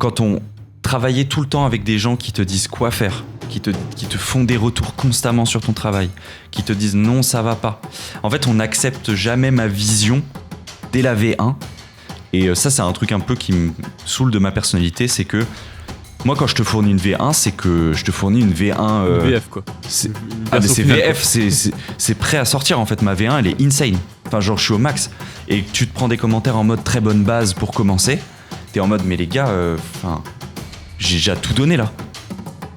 quand on travaillait tout le temps avec des gens qui te disent quoi faire, qui te font des retours constamment sur ton travail, qui te disent non, ça va pas. En fait, on n'accepte jamais ma vision dès la V1. Et ça, c'est un truc un peu qui me saoule de ma personnalité, c'est que moi, quand je te fournis une V1, c'est que je te fournis une V1... Une VF, quoi. Mais c'est VF, c'est prêt à sortir, en fait. Ma V1, elle est insane. Enfin, genre, je suis au max. Et tu te prends des commentaires en mode très bonne base pour commencer. T'es en mode, mais les gars, j'ai déjà tout donné, là.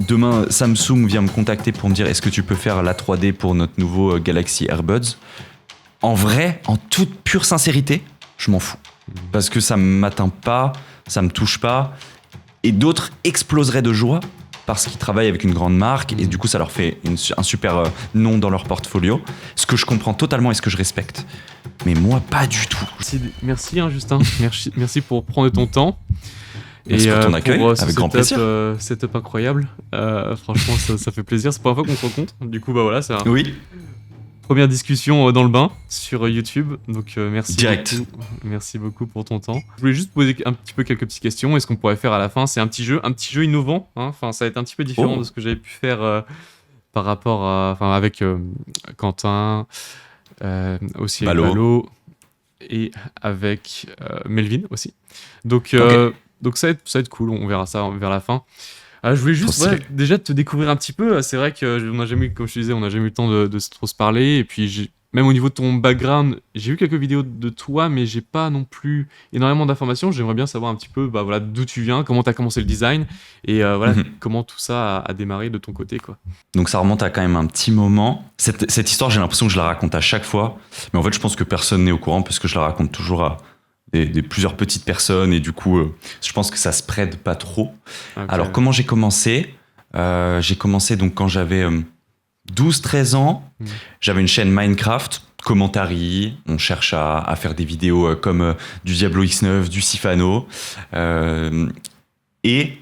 Demain, Samsung vient me contacter pour me dire, est-ce que tu peux faire la 3D pour notre nouveau Galaxy AirBuds ? En vrai, en toute pure sincérité, je m'en fous. Parce que ça m'atteint pas, ça me touche pas. Et d'autres exploseraient de joie parce qu'ils travaillent avec une grande marque et du coup ça leur fait un super nom dans leur portfolio, ce que je comprends totalement et ce que je respecte. Mais moi, pas du tout. Merci Justin, merci pour prendre ton temps. Merci pour ton accueil, avec grand plaisir. Setup incroyable, franchement ça fait plaisir, c'est la première fois qu'on se rencontre, du coup voilà, c'est Oui. Première discussion dans le bain sur YouTube, donc merci. Direct. Merci beaucoup pour ton temps. Je voulais juste poser un petit peu quelques petites questions. Est-ce qu'on pourrait faire à la fin ? C'est un petit jeu innovant. Hein. Enfin, ça va être un petit peu différent de ce que j'avais pu faire par rapport à, avec Quentin, aussi avec Malo et avec Melvin aussi. Donc ça va être cool. On verra ça vers la fin. Je voulais juste déjà te découvrir un petit peu. C'est vrai qu'on n'a jamais, comme je te disais, on n'a jamais eu le temps de trop se parler. Et puis, même au niveau de ton background, j'ai vu quelques vidéos de toi, mais j'ai pas non plus énormément d'informations. J'aimerais bien savoir un petit peu d'où tu viens, comment tu as commencé le design et comment tout ça a démarré de ton côté, quoi. Donc ça remonte à quand même un petit moment. Cette histoire, j'ai l'impression que je la raconte à chaque fois. Mais en fait, je pense que personne n'est au courant parce que je la raconte toujours à des plusieurs petites personnes et du coup je pense que ça se prête pas trop. Okay. Alors comment j'ai commencé donc quand j'avais 12-13 ans. J'avais une chaîne Minecraft, Commentary, on cherche à faire des vidéos comme du Diablo X9, du Sifano et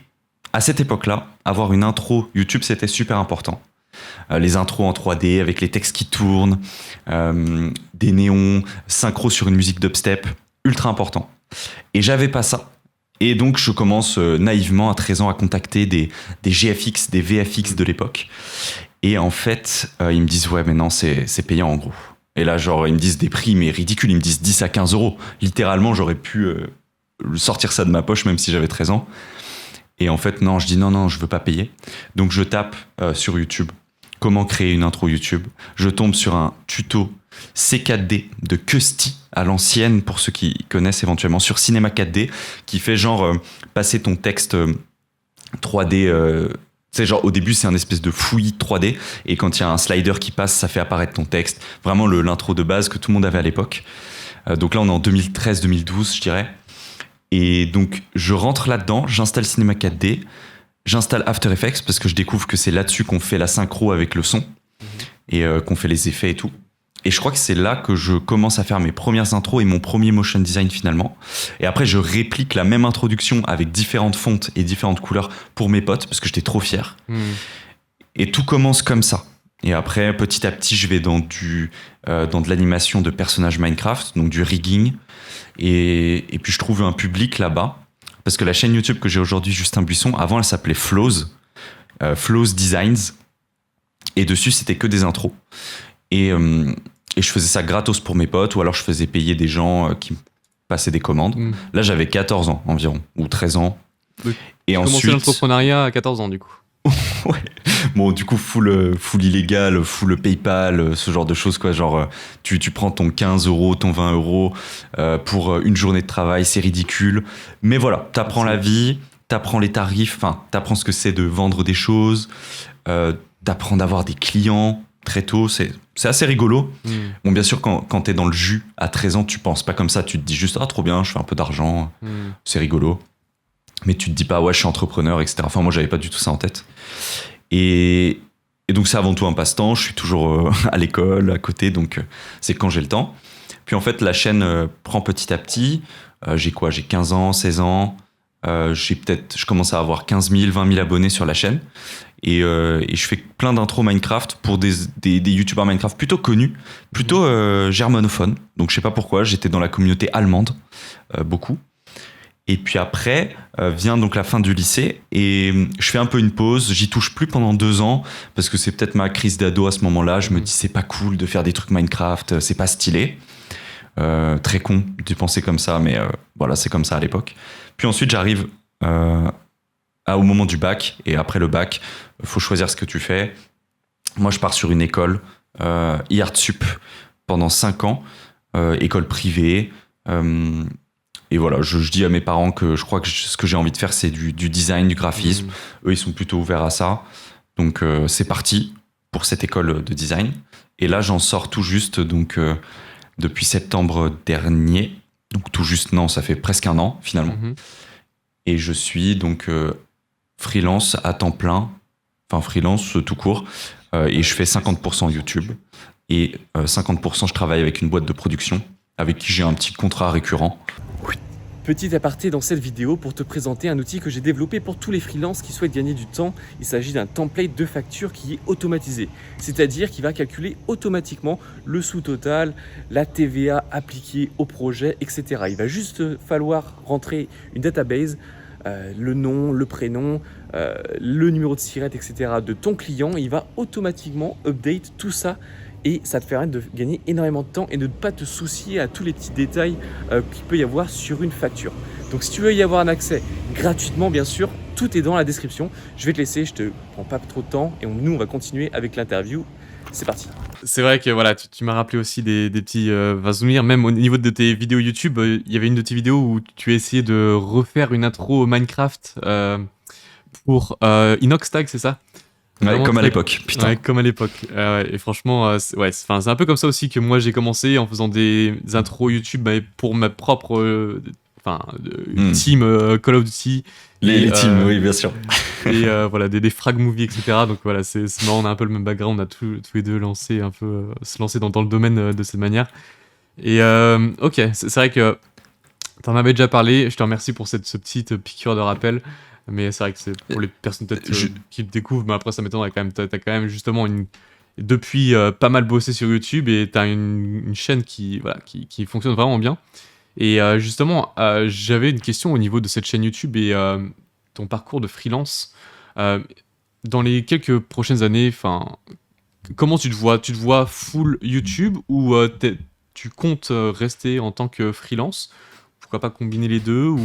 à cette époque-là, avoir une intro YouTube, c'était super important. Les intros en 3D avec les textes qui tournent, des néons, synchro sur une musique dubstep, ultra important. Et j'avais pas ça. Et donc je commence naïvement à 13 ans à contacter des GFX, des VFX de l'époque. Et en fait, ils me disent ouais mais non c'est payant en gros. Et là genre ils me disent des prix mais ridicules, ils me disent 10 à 15 euros. Littéralement j'aurais pu sortir ça de ma poche même si j'avais 13 ans. Et en fait non, je dis non je veux pas payer. Donc je tape sur YouTube comment créer une intro YouTube. Je tombe sur un tuto C4D de Custy à l'ancienne, pour ceux qui connaissent éventuellement, sur Cinema 4D, qui fait genre passer ton texte 3D. Tu sais, genre au début, c'est un espèce de fouillis 3D, et quand il y a un slider qui passe, ça fait apparaître ton texte. Vraiment l'intro de base que tout le monde avait à l'époque. Donc là, on est en 2013-2012, je dirais. Et donc, je rentre là-dedans, j'installe Cinema 4D, j'installe After Effects, parce que je découvre que c'est là-dessus qu'on fait la synchro avec le son, et qu'on fait les effets et tout. Et je crois que c'est là que je commence à faire mes premières intros et mon premier motion design finalement. Et après, je réplique la même introduction avec différentes fontes et différentes couleurs pour mes potes, parce que j'étais trop fier. Et tout commence comme ça. Et après, petit à petit, je vais dans de l'animation de personnages Minecraft, donc du rigging. Et puis, je trouve un public là-bas. Parce que la chaîne YouTube que j'ai aujourd'hui, Justin Buisson, avant, elle s'appelait Flows. Flows Designs. Et dessus, c'était que des intros. Et je faisais ça gratos pour mes potes, ou alors je faisais payer des gens qui me passaient des commandes. Là, j'avais 14 ans environ, ou 13 ans. Donc, et ensuite... commencé l'entrepreneuriat à 14 ans, du coup. Ouais. Bon, du coup, full illégal, full PayPal, ce genre de choses, quoi. Genre, tu prends ton 15 euros, ton 20 euros pour une journée de travail, c'est ridicule. Mais voilà, t'apprends la vie, t'apprends les tarifs, enfin, t'apprends ce que c'est de vendre des choses, t'apprends d'avoir des clients très tôt, c'est assez rigolo. Bon, bien sûr, quand t'es dans le jus, à 13 ans, tu penses pas comme ça, tu te dis juste « Ah, trop bien, je fais un peu d'argent, c'est rigolo ». Mais tu te dis pas « Ouais, je suis entrepreneur, etc. » Enfin, moi, j'avais pas du tout ça en tête. Et donc, c'est avant tout un passe-temps, je suis toujours à l'école, à côté, donc c'est quand j'ai le temps. Puis en fait, la chaîne prend petit à petit. J'ai 15 ans, 16 ans. Je commence à avoir 15 000, 20 000 abonnés sur la chaîne. Et je fais plein d'intros Minecraft pour des youtubeurs Minecraft plutôt connus, plutôt germanophones. Donc je sais pas pourquoi, j'étais dans la communauté allemande, beaucoup. Et puis après vient donc la fin du lycée et je fais un peu une pause. J'y touche plus pendant 2 ans parce que c'est peut-être ma crise d'ado à ce moment-là. Je me dis c'est pas cool de faire des trucs Minecraft, c'est pas stylé. Très con de penser comme ça, mais voilà, c'est comme ça à l'époque. Puis ensuite j'arrive au moment du bac et après le bac, faut choisir ce que tu fais. Moi je pars sur une école IARTSUP pendant 5 ans, école privée. Et voilà, je dis à mes parents que je crois que ce que j'ai envie de faire, c'est du design, du graphisme. Eux, ils sont plutôt ouverts à ça. Donc, c'est parti pour cette école de design. Et là, j'en sors tout juste, donc, depuis septembre dernier. Donc, tout juste, non, ça fait presque 1 an, finalement. Et je suis donc freelance à temps plein. Enfin, freelance tout court. Et je fais 50% YouTube. Et 50%, je travaille avec une boîte de production avec qui j'ai un petit contrat récurrent. Petit aparté dans cette vidéo pour te présenter un outil que j'ai développé pour tous les freelances qui souhaitent gagner du temps. Il s'agit d'un template de facture qui est automatisé, c'est-à-dire qu'il va calculer automatiquement le sous-total, la TVA appliquée au projet, etc. Il va juste falloir rentrer une database, le nom, le prénom, le numéro de SIRET, etc. de ton client. Il va automatiquement update tout ça. Et ça te permet de gagner énormément de temps et de ne pas te soucier à tous les petits détails qu'il peut y avoir sur une facture. Donc si tu veux y avoir un accès gratuitement, bien sûr, tout est dans la description. Je vais te laisser, je te prends pas trop de temps et nous on va continuer avec l'interview. C'est parti. C'est vrai que voilà, tu m'as rappelé aussi des petits souvenirs. Même au niveau de tes vidéos YouTube, il y avait une de tes vidéos où tu as essayé de refaire une intro Minecraft pour Inoxtag, c'est ça? Ouais, comme à l'époque, putain. Ouais, comme à l'époque. Et franchement, c'est un peu comme ça aussi que moi j'ai commencé en faisant des intros YouTube pour ma propre team Call of Duty. Les teams, oui, bien sûr. Et voilà, des frag movies, etc. Donc voilà, c'est marrant, on a un peu le même background, on a tous les deux se lancer dans le domaine de cette manière. Et ok, c'est vrai que t'en avais déjà parlé, je te remercie pour ce petite piqûre de rappel. Mais c'est vrai que c'est pour les personnes peut-être qui te découvrent, mais après ça m'étonnerait quand même. T'as quand même justement depuis pas mal bossé sur YouTube et t'as une chaîne qui fonctionne vraiment bien. Et justement, j'avais une question au niveau de cette chaîne YouTube et ton parcours de freelance. Dans les quelques prochaines années, comment tu te vois? Tu te vois full YouTube ou tu comptes rester en tant que freelance? Pourquoi pas combiner les deux ou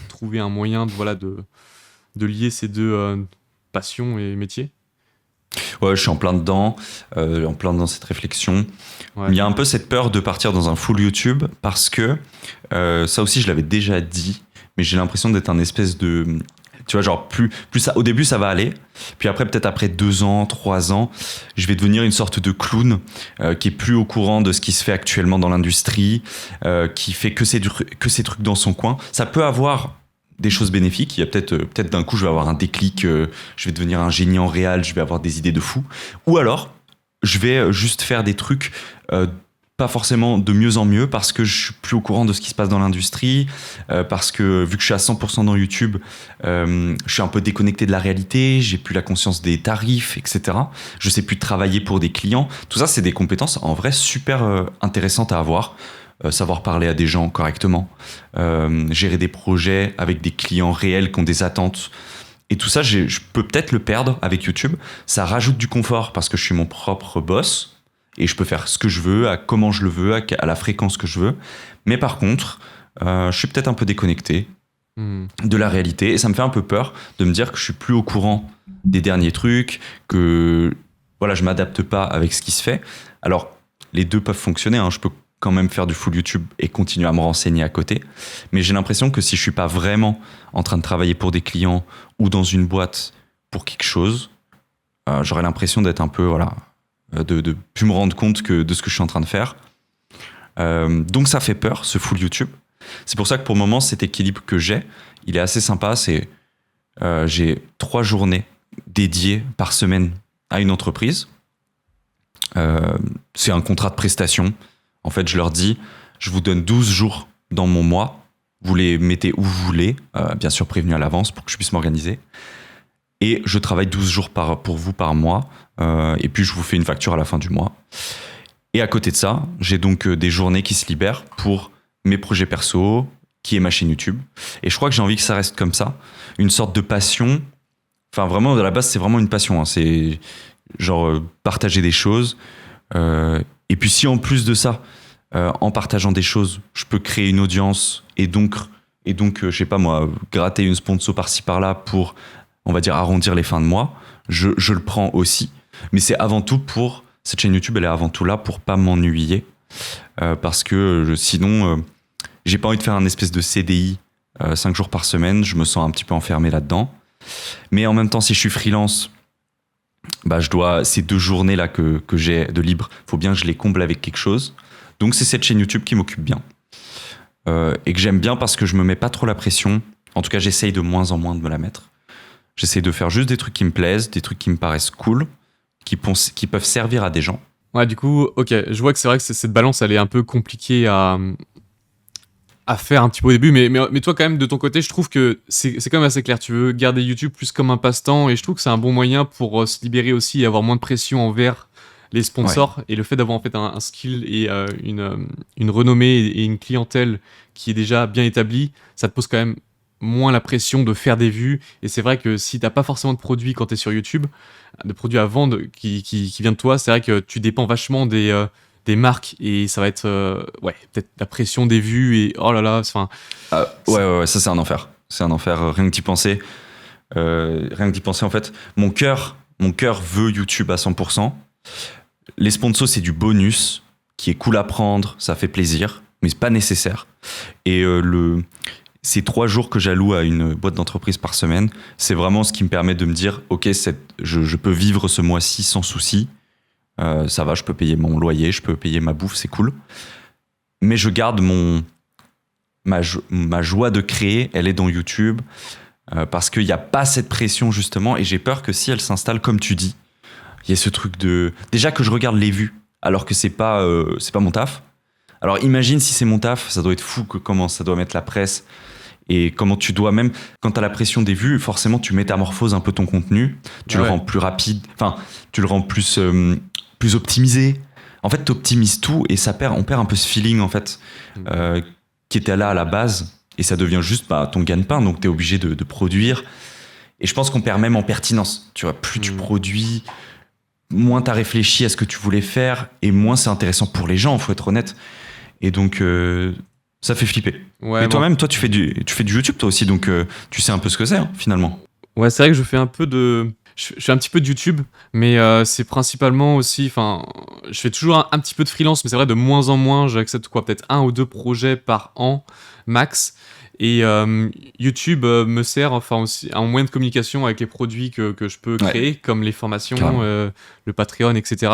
trouver un moyen de lier ces deux passions et métiers? Ouais, je suis en plein dedans cette réflexion. Ouais. Il y a un peu cette peur de partir dans un full YouTube parce que ça aussi je l'avais déjà dit, mais j'ai l'impression d'être un espèce de, tu vois, genre plus ça, au début ça va aller, puis après peut-être après 2 ans, 3 ans, je vais devenir une sorte de clown qui est plus au courant de ce qui se fait actuellement dans l'industrie, qui fait que ces trucs dans son coin. Ça peut avoir des choses bénéfiques. Il y a peut-être d'un coup, je vais avoir un déclic, je vais devenir un génie en réal, je vais avoir des idées de fou. Ou alors, je vais juste faire des trucs pas forcément de mieux en mieux parce que je suis plus au courant de ce qui se passe dans l'industrie, parce que vu que je suis à 100% dans YouTube, je suis un peu déconnecté de la réalité, j'ai plus la conscience des tarifs, etc. Je sais plus travailler pour des clients. Tout ça, c'est des compétences en vrai super intéressantes à avoir. Savoir parler à des gens correctement, gérer des projets avec des clients réels qui ont des attentes. Et tout ça, je peux peut-être le perdre avec YouTube. Ça rajoute du confort parce que je suis mon propre boss et je peux faire ce que je veux, à comment je le veux, à la fréquence que je veux. Mais par contre, je suis peut-être un peu déconnecté de la réalité et ça me fait un peu peur de me dire que je suis plus au courant des derniers trucs, que voilà, je m'adapte pas avec ce qui se fait. Alors, les deux peuvent fonctionner, hein. Je peux quand même faire du full YouTube et continuer à me renseigner à côté. Mais j'ai l'impression que si je suis pas vraiment en train de travailler pour des clients ou dans une boîte pour quelque chose, j'aurais l'impression d'être un peu, voilà, de plus me rendre compte de ce que je suis en train de faire. Donc ça fait peur, ce full YouTube. C'est pour ça que pour le moment, cet équilibre que j'ai, il est assez sympa. J'ai 3 journées dédiées par semaine à une entreprise. C'est un contrat de prestation. En fait, je leur dis, je vous donne 12 jours dans mon mois. Vous les mettez où vous voulez, bien sûr prévenu à l'avance pour que je puisse m'organiser. Et je travaille 12 jours pour vous par mois. Et puis, je vous fais une facture à la fin du mois. Et à côté de ça, j'ai donc des journées qui se libèrent pour mes projets perso, qui est ma chaîne YouTube. Et je crois que j'ai envie que ça reste comme ça, une sorte de passion. Enfin, vraiment, à la base, c'est vraiment une passion. Hein. C'est genre partager des choses. Et puis si en plus de ça, en partageant des choses, je peux créer une audience et donc je sais pas moi, gratter une sponsor par-ci par-là pour, on va dire, arrondir les fins de mois, je le prends aussi. Mais c'est avant tout pour... Cette chaîne YouTube, elle est avant tout là pour pas m'ennuyer. Parce que sinon, j'ai pas envie de faire un espèce de CDI 5 jours par semaine. Je me sens un petit peu enfermé là-dedans. Mais en même temps, si je suis freelance, bah, ces 2 journées-là que j'ai de libre, faut bien que je les comble avec quelque chose. Donc c'est cette chaîne YouTube qui m'occupe bien. Et que j'aime bien parce que je me mets pas trop la pression. En tout cas, j'essaye de moins en moins de me la mettre. J'essaye de faire juste des trucs qui me plaisent, des trucs qui me paraissent cool, qui peuvent servir à des gens. Ouais, du coup, ok, je vois que c'est vrai que cette balance, elle est un peu compliquée à faire un petit peu au début, mais toi, quand même, de ton côté, je trouve que c'est quand même assez clair. Tu veux garder YouTube plus comme un passe-temps, et je trouve que c'est un bon moyen pour se libérer aussi et avoir moins de pression envers les sponsors. Ouais. Et le fait d'avoir en fait un skill et une renommée et une clientèle qui est déjà bien établie, ça te pose quand même moins la pression de faire des vues. Et c'est vrai que si t'as pas forcément de produits quand t'es sur YouTube, de produits à vendre qui vient de toi, c'est vrai que tu dépends vachement des marques et ça va être peut-être la pression des vues et oh là là, enfin ouais, ça c'est un enfer, rien que d'y penser. En fait, mon cœur veut YouTube à 100%. Les sponsors, c'est du bonus qui est cool à prendre, ça fait plaisir, mais c'est pas nécessaire. Et ces 3 jours que j'alloue à une boîte d'entreprise par semaine, c'est vraiment ce qui me permet de me dire ok, je peux vivre ce mois-ci sans souci. Ça va, je peux payer mon loyer, je peux payer ma bouffe, c'est cool. Mais je garde ma joie de créer, elle est dans YouTube, parce qu'il n'y a pas cette pression justement, et j'ai peur que si elle s'installe, comme tu dis, il y a ce truc de... Déjà que je regarde les vues, alors que c'est pas mon taf. Alors imagine si c'est mon taf, ça doit être fou comment ça doit mettre la presse, et comment tu dois même, quand tu as la pression des vues, forcément tu métamorphoses un peu ton contenu, tu le rends plus rapide, enfin tu le rends plus optimisé. En fait, tu optimises tout et on perd un peu ce feeling en fait qui était là à la base, et ça devient juste ton gagne-pain, donc tu es obligé de produire. Et je pense qu'on perd même en pertinence. Tu vois, plus tu produis, moins tu as réfléchi à ce que tu voulais faire, et moins c'est intéressant pour les gens, il faut être honnête. Et donc ça fait flipper. Ouais, et toi-même, toi tu fais du YouTube toi aussi, donc tu sais un peu ce que c'est finalement. Ouais, c'est vrai que je fais un peu de... Je fais un petit peu de YouTube, mais c'est principalement aussi... Enfin, je fais toujours un petit peu de freelance, mais c'est vrai, de moins en moins, j'accepte peut-être 1 ou 2 projets par an, max. Et YouTube me sert aussi un moyen de communication avec les produits que je peux créer, comme les formations, le Patreon, etc.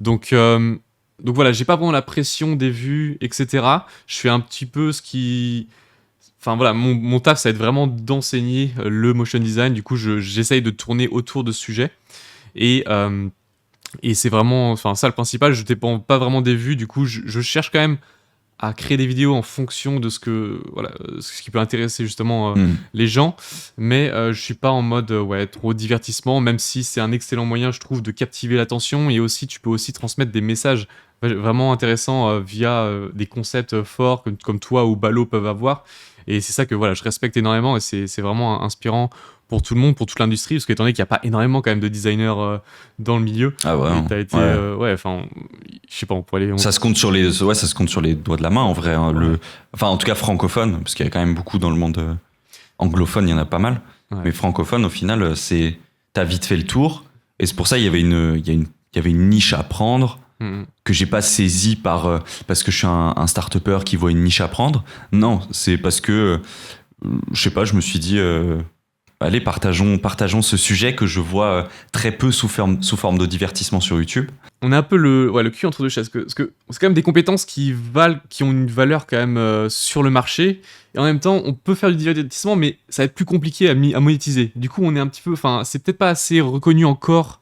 Donc voilà, j'ai pas vraiment la pression des vues, etc. Je fais un petit peu ce qui... Enfin voilà, mon taf, ça va être vraiment d'enseigner le motion design. Du coup, j'essaye de tourner autour de ce sujet. Et c'est vraiment ça le principal. Je dépends pas vraiment des vues. Du coup, je cherche quand même à créer des vidéos en fonction de ce qui peut intéresser justement les gens. Mais je suis pas en mode trop divertissement, même si c'est un excellent moyen, je trouve, de captiver l'attention. Et aussi, tu peux aussi transmettre des messages vraiment intéressants via des concepts forts comme toi ou Balo peuvent avoir. Et c'est ça que je respecte énormément, et c'est vraiment inspirant pour tout le monde, pour toute l'industrie, parce qu'étant donné qu'il n'y a pas énormément quand même de designers dans le milieu. Ah ouais. T'as été, je sais pas, on pourrait aller... Ça se compte sur les doigts de la main en vrai. Hein, enfin, en tout cas francophone, parce qu'il y a quand même beaucoup dans le monde anglophone, il y en a pas mal. Ouais. Mais francophone, au final, t'as vite fait le tour, et c'est pour ça il y avait une niche à prendre. Que j'ai pas saisi parce que je suis un start-upper qui voit une niche à prendre. Non, c'est parce que je sais pas, je me suis dit allez, partageons ce sujet que je vois très peu sous forme de divertissement sur YouTube. On a un peu le cul entre deux chaises, parce que c'est quand même des compétences qui ont une valeur quand même sur le marché, et en même temps on peut faire du divertissement, mais ça va être plus compliqué à monétiser. Du coup on est un petit peu, c'est peut-être pas assez reconnu encore.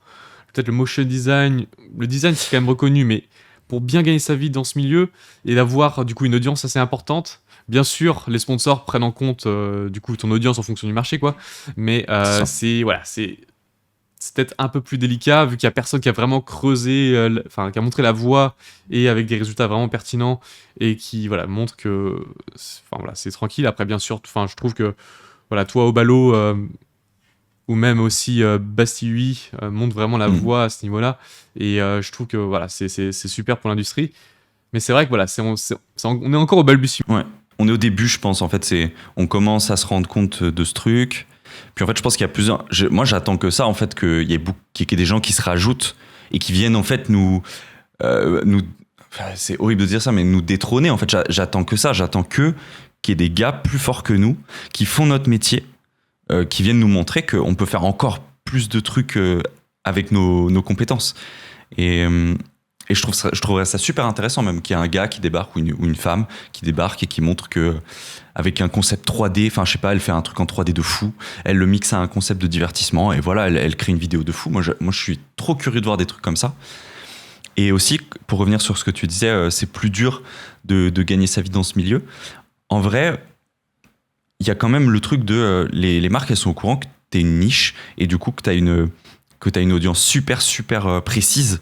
Peut-être le motion design, le design c'est quand même reconnu, mais pour bien gagner sa vie dans ce milieu et d'avoir du coup une audience assez importante, bien sûr les sponsors prennent en compte du coup ton audience en fonction du marché, quoi. Mais c'est c'est peut-être un peu plus délicat vu qu'il y a personne qui a vraiment creusé, enfin qui a montré la voie et avec des résultats vraiment pertinents et qui voilà montre que, enfin voilà, c'est tranquille. Après bien sûr, enfin je trouve que voilà, toi au ballot ou même aussi Bastille UI montre vraiment la voie à ce niveau-là et je trouve que voilà, c'est super pour l'industrie. Mais c'est vrai que voilà, on est encore au balbutiement. Ouais. On est au début, je pense. En fait, on commence à se rendre compte de ce truc. Puis en fait, je pense qu'il y a plusieurs. Moi, j'attends que ça, en fait, qu'il y ait des gens qui se rajoutent et qui viennent, en fait, enfin, c'est horrible de dire ça, mais nous détrôner. En fait, j'attends que ça. J'attends qu'il y ait des gars plus forts que nous, qui font notre métier, qui viennent nous montrer qu'on peut faire encore plus de trucs avec nos compétences. Et je trouverais ça super intéressant, même qu'il y ait un gars qui débarque ou une femme qui débarque et qui montre que avec un concept 3D, enfin je sais pas, elle fait un truc en 3D de fou, elle le mixe à un concept de divertissement et voilà, elle crée une vidéo de fou. Moi je suis trop curieux de voir des trucs comme ça. Et aussi, pour revenir sur ce que tu disais, c'est plus dur de gagner sa vie dans ce milieu. En vrai, il y a quand même le truc de les marques, elles sont au courant que t'es une niche et du coup que t'as une audience super précise.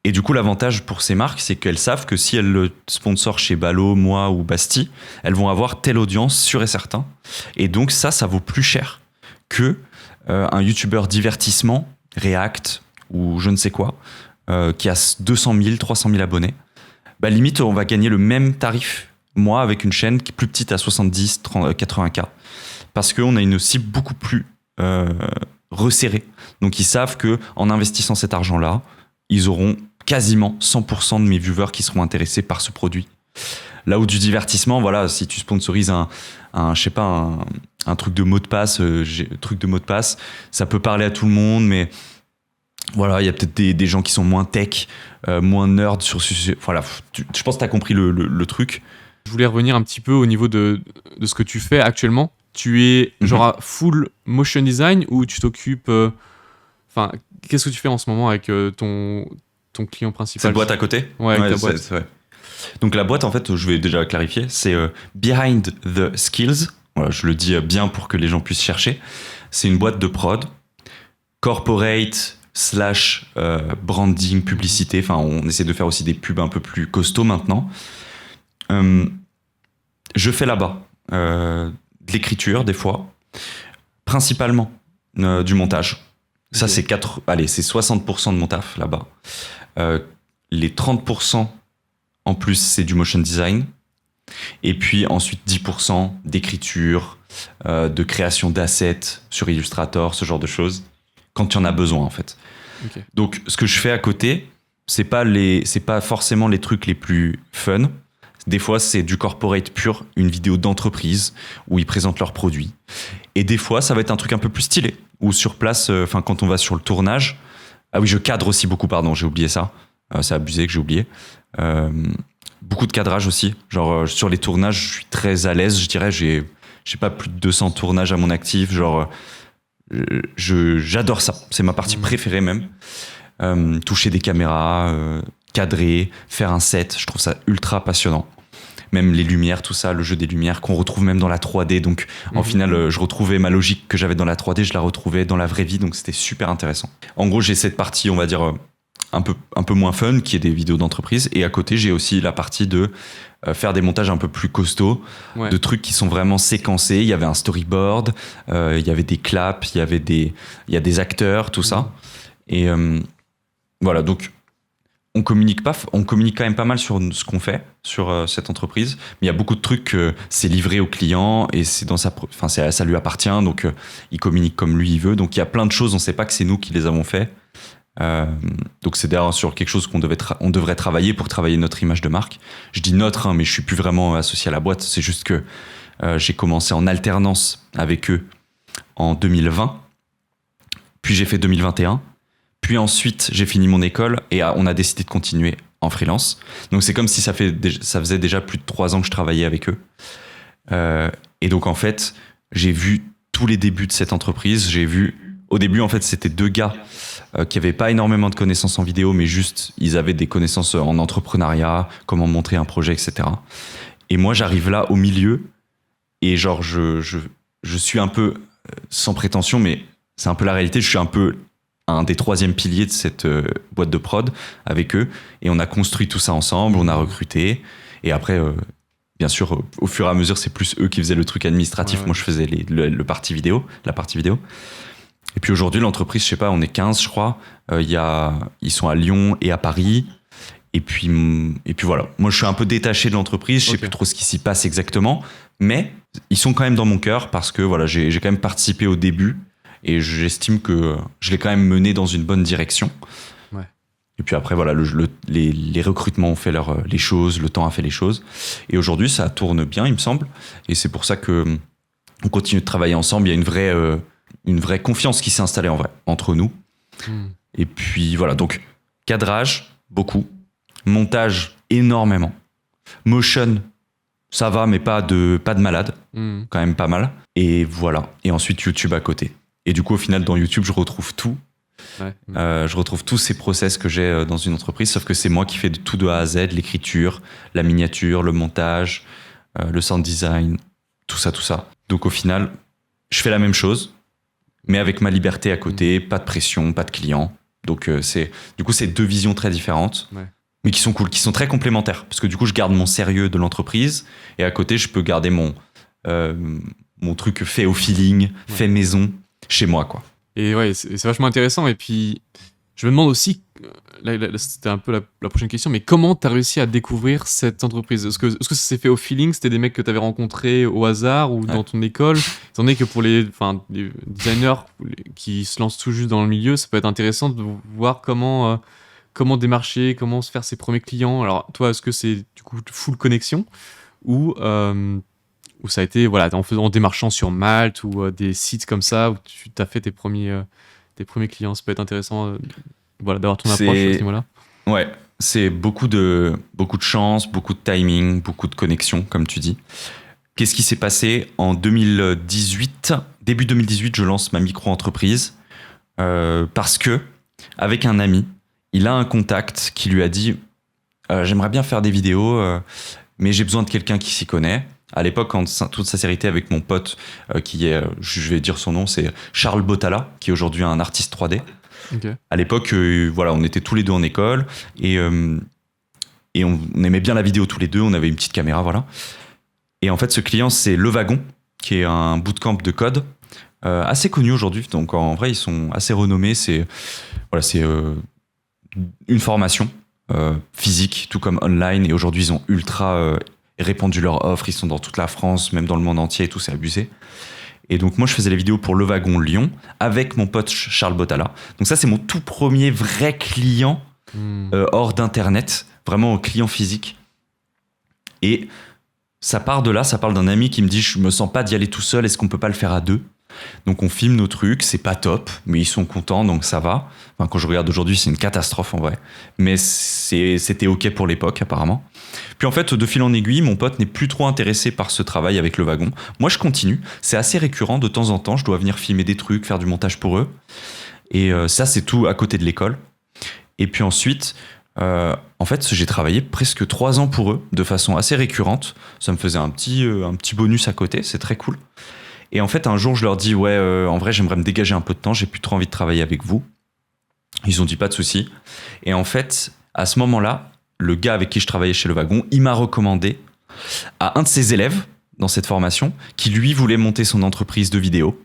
Et du coup, l'avantage pour ces marques, c'est qu'elles savent que si elles le sponsorent chez Ballot, moi ou Bastille, elles vont avoir telle audience, sûr et certain. Et donc ça vaut plus cher que un YouTuber divertissement, React ou je ne sais quoi, qui a 200 000, 300 000 abonnés. Bah, limite, on va gagner le même tarif, moi, avec une chaîne qui est plus petite à 70, 30, 80K. Parce qu'on a une cible beaucoup plus resserrée. Donc ils savent qu'en investissant cet argent-là, ils auront quasiment 100% de mes viewers qui seront intéressés par ce produit. Là où du divertissement, voilà, si tu sponsorises je sais pas, un truc de mot de passe, ça peut parler à tout le monde, mais voilà, il y a peut-être des gens qui sont moins tech, moins nerd sur ce sujet. Voilà, je pense que tu as compris le truc. Je voulais revenir un petit peu au niveau de ce que tu fais actuellement. Tu es genre à full motion design ou tu t'occupes... Enfin, qu'est-ce que tu fais en ce moment avec ton client principal? Cette boîte à côté? Ouais, avec ta boîte. Ouais. Donc la boîte, en fait, je vais déjà clarifier, c'est Behind the Skills. Voilà, je le dis bien pour que les gens puissent chercher. C'est une boîte de prod, corporate / branding, publicité. Enfin, on essaie de faire aussi des pubs un peu plus costauds maintenant. Je fais là-bas de l'écriture des fois, principalement du montage. Ça, c'est 60% de mon taf là-bas. Les 30% en plus, c'est du motion design. Et puis ensuite 10% d'écriture, de création d'assets sur Illustrator, ce genre de choses, quand tu en as besoin en fait. Okay. Donc ce que je fais à côté, c'est pas forcément les trucs les plus fun. Des fois, c'est du corporate pur, une vidéo d'entreprise où ils présentent leurs produits. Et des fois, ça va être un truc un peu plus stylé, où sur place, quand on va sur le tournage... Ah oui, je cadre aussi beaucoup, pardon, j'ai oublié ça. C'est abusé que j'ai oublié. Beaucoup de cadrage aussi. Genre, sur les tournages, je suis très à l'aise, je dirais. J'ai pas plus de 200 tournages à mon actif. Genre, j'adore ça. C'est ma partie préférée même. Toucher des caméras... cadrer, faire un set, je trouve ça ultra passionnant. Même les lumières, tout ça, le jeu des lumières qu'on retrouve même dans la 3D. Donc, en final, je retrouvais ma logique que j'avais dans la 3D, je la retrouvais dans la vraie vie. Donc, c'était super intéressant. En gros, j'ai cette partie, on va dire, un peu moins fun, qui est des vidéos d'entreprise. Et à côté, j'ai aussi la partie de faire des montages un peu plus costauds, de trucs qui sont vraiment séquencés. Il y avait un storyboard, il y avait des claps, il y a des acteurs, tout ça. Et voilà, donc... On communique quand même pas mal sur ce qu'on fait sur cette entreprise, mais il y a beaucoup de trucs, c'est livré au client et c'est ça lui appartient, donc il communique comme lui il veut. Donc il y a plein de choses, on sait pas que c'est nous qui les avons fait. Donc c'est d'ailleurs sur quelque chose qu'on devrait travailler pour travailler notre image de marque. Je dis notre, mais je suis plus vraiment associé à la boîte. C'est juste que j'ai commencé en alternance avec eux en 2020, puis j'ai fait 2021. Puis ensuite, j'ai fini mon école et on a décidé de continuer en freelance. Donc c'est comme si ça faisait déjà plus de 3 ans que je travaillais avec eux. Et donc en fait, j'ai vu tous les débuts de cette entreprise. Au début, en fait, c'était 2 gars qui n'avaient pas énormément de connaissances en vidéo, mais juste, ils avaient des connaissances en entrepreneuriat, comment monter un projet, etc. Et moi, j'arrive là au milieu et genre, je suis un peu, sans prétention, mais c'est un peu la réalité, je suis un peu un des 3e piliers de cette boîte de prod avec eux. Et on a construit tout ça ensemble, on a recruté. Et après, bien sûr, au fur et à mesure, c'est plus eux qui faisaient le truc administratif. Ouais. Moi, je faisais la partie vidéo. Et puis aujourd'hui, l'entreprise, je sais pas, on est 15, je crois. Ils sont à Lyon et à Paris. Et puis voilà. Moi, je suis un peu détaché de l'entreprise. Je sais plus trop ce qui s'y passe exactement. Mais ils sont quand même dans mon cœur parce que voilà, j'ai quand même participé au début. Et j'estime que je l'ai quand même mené dans une bonne direction. Ouais. Et puis après, voilà, les recrutements ont fait les choses, le temps a fait les choses. Et aujourd'hui, ça tourne bien, il me semble. Et c'est pour ça que on continue de travailler ensemble. Il y a une vraie confiance qui s'est installée en vrai entre nous. Et puis voilà, donc cadrage, beaucoup. Montage, énormément. Motion, ça va, mais pas de malade. Quand même pas mal. Et voilà. Et ensuite, YouTube à côté. Et du coup, au final, dans YouTube, je retrouve tout. Ouais. Je retrouve tous ces process que j'ai dans une entreprise, sauf que c'est moi qui fais tout de A à Z, l'écriture, la miniature, le montage, le sound design, tout ça. Donc au final, je fais la même chose, mais avec ma liberté à côté, pas de pression, pas de clients. Donc c'est 2 visions très différentes, mais qui sont cool, qui sont très complémentaires. Parce que du coup, je garde mon sérieux de l'entreprise, et à côté, je peux garder mon truc fait au feeling, fait maison, chez moi, quoi. Et ouais, c'est vachement intéressant. Et puis, je me demande aussi, là, c'était un peu la prochaine question, mais comment tu as réussi à découvrir cette entreprise ? Est-ce que ça s'est fait au feeling ? C'était des mecs que tu avais rencontrés au hasard ou dans ton école ? Étant donné que pour les designers qui se lancent tout juste dans le milieu, ça peut être intéressant de voir comment démarcher, comment se faire ses premiers clients. Alors, toi, est-ce que c'est du coup full connexion ou ça a été en démarchant sur Malte ou des sites comme ça où tu t'as fait tes premiers clients. Ça peut être intéressant d'avoir ton approche à ce niveau-là. Ouais, c'est beaucoup de chance, beaucoup de timing, beaucoup de connexion, comme tu dis. Qu'est-ce qui s'est passé en 2018 ? Début 2018, je lance ma micro-entreprise parce que, avec un ami, il a un contact qui lui a dit j'aimerais bien faire des vidéos, mais j'ai besoin de quelqu'un qui s'y connaît. À l'époque, en toute sincérité, avec mon pote qui est, je vais dire son nom, c'est Charles Botala, qui est aujourd'hui un artiste 3D. Okay. À l'époque, on était tous les deux en école et on aimait bien la vidéo tous les deux. On avait une petite caméra, voilà. Et en fait, ce client, c'est Le Wagon, qui est un bootcamp de code assez connu aujourd'hui. Donc en vrai, ils sont assez renommés. C'est une formation physique, tout comme online. Et aujourd'hui, ils ont ultra répandu leur offre, ils sont dans toute la France, même dans le monde entier et tout, c'est abusé. Et donc moi je faisais les vidéos pour Le Wagon Lyon avec mon pote Charles Botala. Donc ça c'est mon tout premier vrai client hors d'internet, vraiment client physique. Et ça part de là, ça parle d'un ami qui me dit je me sens pas d'y aller tout seul, est-ce qu'on peut pas le faire à 2 ? Donc on filme nos trucs, c'est pas top, mais ils sont contents, donc ça va. Enfin, quand je regarde aujourd'hui, c'est une catastrophe en vrai. Mais c'était ok pour l'époque apparemment. Puis en fait, de fil en aiguille, mon pote n'est plus trop intéressé par ce travail avec Le Wagon. Moi, je continue. C'est assez récurrent. De temps en temps, je dois venir filmer des trucs, faire du montage pour eux. Et ça, c'est tout à côté de l'école. Et puis ensuite, en fait, j'ai travaillé presque 3 ans pour eux, de façon assez récurrente. Ça me faisait un petit bonus à côté. C'est très cool. Et en fait, un jour, je leur dis, en vrai, j'aimerais me dégager un peu de temps. J'ai plus trop envie de travailler avec vous. Ils ont dit, pas de souci. Et en fait, à ce moment-là, le gars avec qui je travaillais chez Le Wagon, il m'a recommandé à un de ses élèves dans cette formation qui, lui, voulait monter son entreprise de vidéo.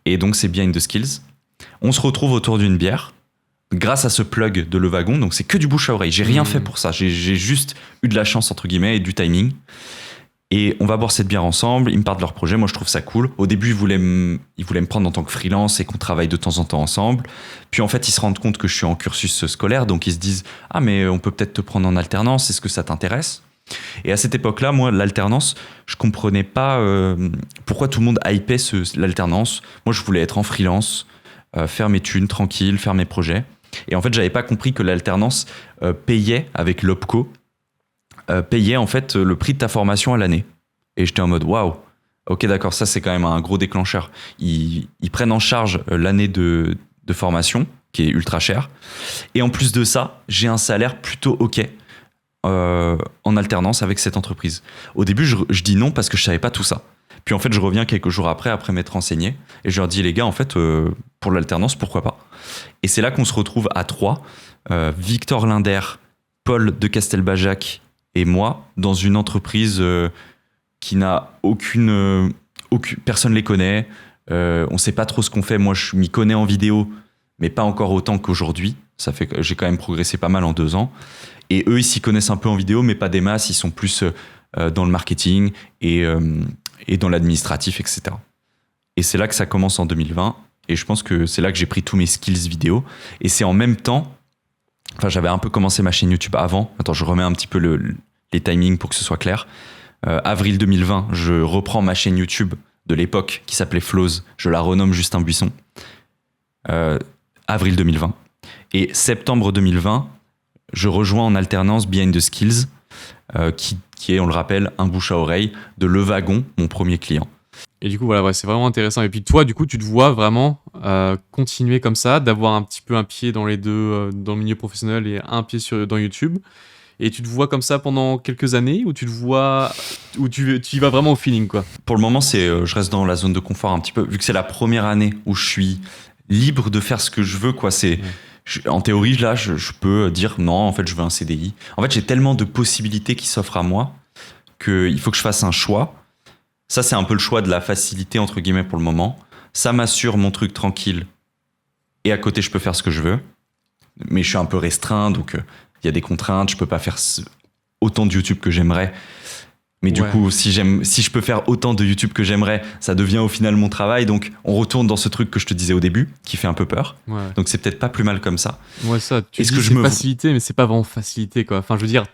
Et donc, c'est Behind the Skills. On se retrouve autour d'une bière grâce à ce plug de Le Wagon. Donc, c'est que du bouche à oreille. J'ai rien fait pour ça. J'ai juste eu de la chance, entre guillemets, et du timing. Et on va boire cette bière ensemble. Ils me parlent de leur projet. Moi, je trouve ça cool. Au début, ils voulaient me prendre en tant que freelance et qu'on travaille de temps en temps ensemble. Puis, en fait, ils se rendent compte que je suis en cursus scolaire. Donc, ils se disent « Ah, mais on peut peut-être te prendre en alternance. Est-ce que ça t'intéresse ?» Et à cette époque-là, moi, l'alternance, je comprenais pas pourquoi tout le monde hypait l'alternance. Moi, je voulais être en freelance, faire mes thunes tranquille, faire mes projets. Et en fait, j'avais pas compris que l'alternance payait avec l'OPCO. Payait en fait le prix de ta formation à l'année. Et j'étais en mode waouh, ok d'accord, ça c'est quand même un gros déclencheur. Ils prennent en charge l'année de formation qui est ultra chère. Et en plus de ça, j'ai un salaire plutôt ok en alternance avec cette entreprise. Au début, je dis non parce que je savais pas tout ça. Puis en fait, je reviens quelques jours après m'être renseigné, et je leur dis, les gars, en fait, pour l'alternance, pourquoi pas? Et c'est là qu'on se retrouve à 3, Victor Linder, Paul de Castelbajac et moi, dans une entreprise qui n'a aucune personne les connaît, on sait pas trop ce qu'on fait. Moi, je m'y connais en vidéo, mais pas encore autant qu'aujourd'hui. Ça fait que j'ai quand même progressé pas mal en 2 ans. Et eux, ils s'y connaissent un peu en vidéo, mais pas des masses. Ils sont plus dans le marketing et dans l'administratif, etc. Et c'est là que ça commence en 2020. Et je pense que c'est là que j'ai pris tous mes skills vidéo. Et c'est en même temps, enfin, j'avais un peu commencé ma chaîne YouTube avant. Attends, je remets un petit peu les timings pour que ce soit clair. Avril 2020, je reprends ma chaîne YouTube de l'époque qui s'appelait Flows. Je la renomme Justin Buisson. Avril 2020. Et septembre 2020, je rejoins en alternance Behind the Skills, qui est, on le rappelle, un bouche à oreille de Le Wagon, mon premier client. Et du coup, voilà, ouais, c'est vraiment intéressant. Et puis toi, du coup, tu te vois vraiment continuer comme ça, d'avoir un petit peu un pied dans les deux, dans le milieu professionnel et un pied dans YouTube. Et tu te vois comme ça pendant quelques années, ou tu te vois, ou tu y vas vraiment au feeling, quoi? Pour le moment, je reste dans la zone de confort un petit peu, vu que c'est la première année où je suis libre de faire ce que je veux, quoi. En théorie, là, je peux dire non, en fait, je veux un CDI. En fait, j'ai tellement de possibilités qui s'offrent à moi qu'il faut que je fasse un choix. Ça, c'est un peu le choix de la facilité, entre guillemets, pour le moment. Ça m'assure mon truc tranquille. Et à côté, je peux faire ce que je veux. Mais je suis un peu restreint, donc il y a des contraintes. Je peux pas faire autant de YouTube que j'aimerais. Mais du coup, si je peux faire autant de YouTube que j'aimerais, ça devient au final mon travail. Donc, on retourne dans ce truc que je te disais au début, qui fait un peu peur. Ouais. Donc, c'est peut-être pas plus mal comme ça. Ouais, ça, tu dis c'est facilité, mais c'est pas vraiment facilité, quoi. Enfin, je veux dire,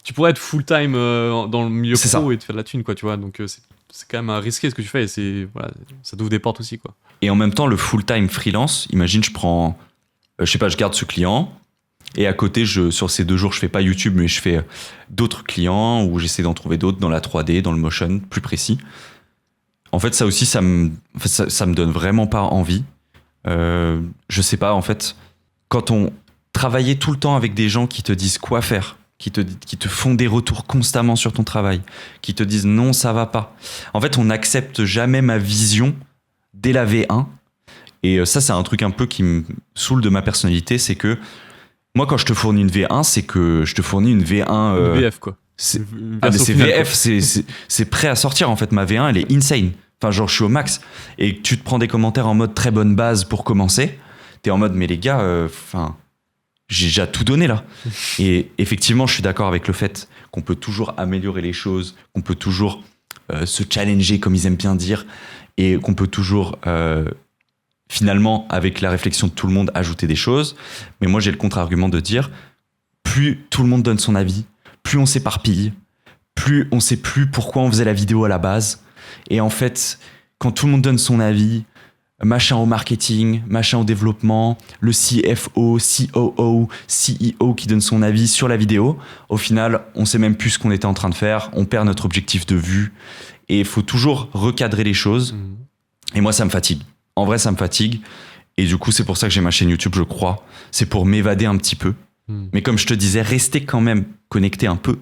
tu pourrais être full-time dans le milieu pro et te faire de la thune, quoi, tu vois. Donc, c'est quand même risqué ce que tu fais, et ça t'ouvre des portes aussi, quoi. Et en même temps, le full-time freelance, imagine, je prends, je garde ce client. Et à côté, sur ces 2 jours, je fais pas YouTube, mais je fais d'autres clients ou j'essaie d'en trouver d'autres dans la 3D, dans le motion, plus précis. En fait, ça aussi, ça me donne vraiment pas envie. Je sais pas, en fait, quand on travaillait tout le temps avec des gens qui te disent quoi faire, qui te font des retours constamment sur ton travail, qui te disent non, ça va pas. En fait, on n'accepte jamais ma vision dès la V1. Et ça, c'est un truc un peu qui me saoule de ma personnalité, c'est que moi, quand je te fournis une V1, c'est que je te fournis une V1... Une VF, quoi. C'est VF, c'est prêt à sortir, en fait. Ma V1, elle est insane. Enfin, genre, je suis au max. Et tu te prends des commentaires en mode très bonne base pour commencer. T'es en mode, mais les gars, j'ai déjà tout donné, là. Et effectivement, je suis d'accord avec le fait qu'on peut toujours améliorer les choses, qu'on peut toujours se challenger, comme ils aiment bien dire, et qu'on peut toujours... finalement, avec la réflexion de tout le monde, ajouter des choses. Mais moi, j'ai le contre-argument de dire, plus tout le monde donne son avis, plus on s'éparpille, plus on sait plus pourquoi on faisait la vidéo à la base. Et en fait, quand tout le monde donne son avis, machin au marketing, machin au développement, le CFO, COO, CEO qui donne son avis sur la vidéo, au final, on sait même plus ce qu'on était en train de faire, on perd notre objectif de vue. Et il faut toujours recadrer les choses. Et moi, ça me fatigue. En vrai, ça me fatigue. Et du coup, c'est pour ça que j'ai ma chaîne YouTube, je crois. C'est pour m'évader un petit peu. Mais comme je te disais, rester quand même connecté un peu.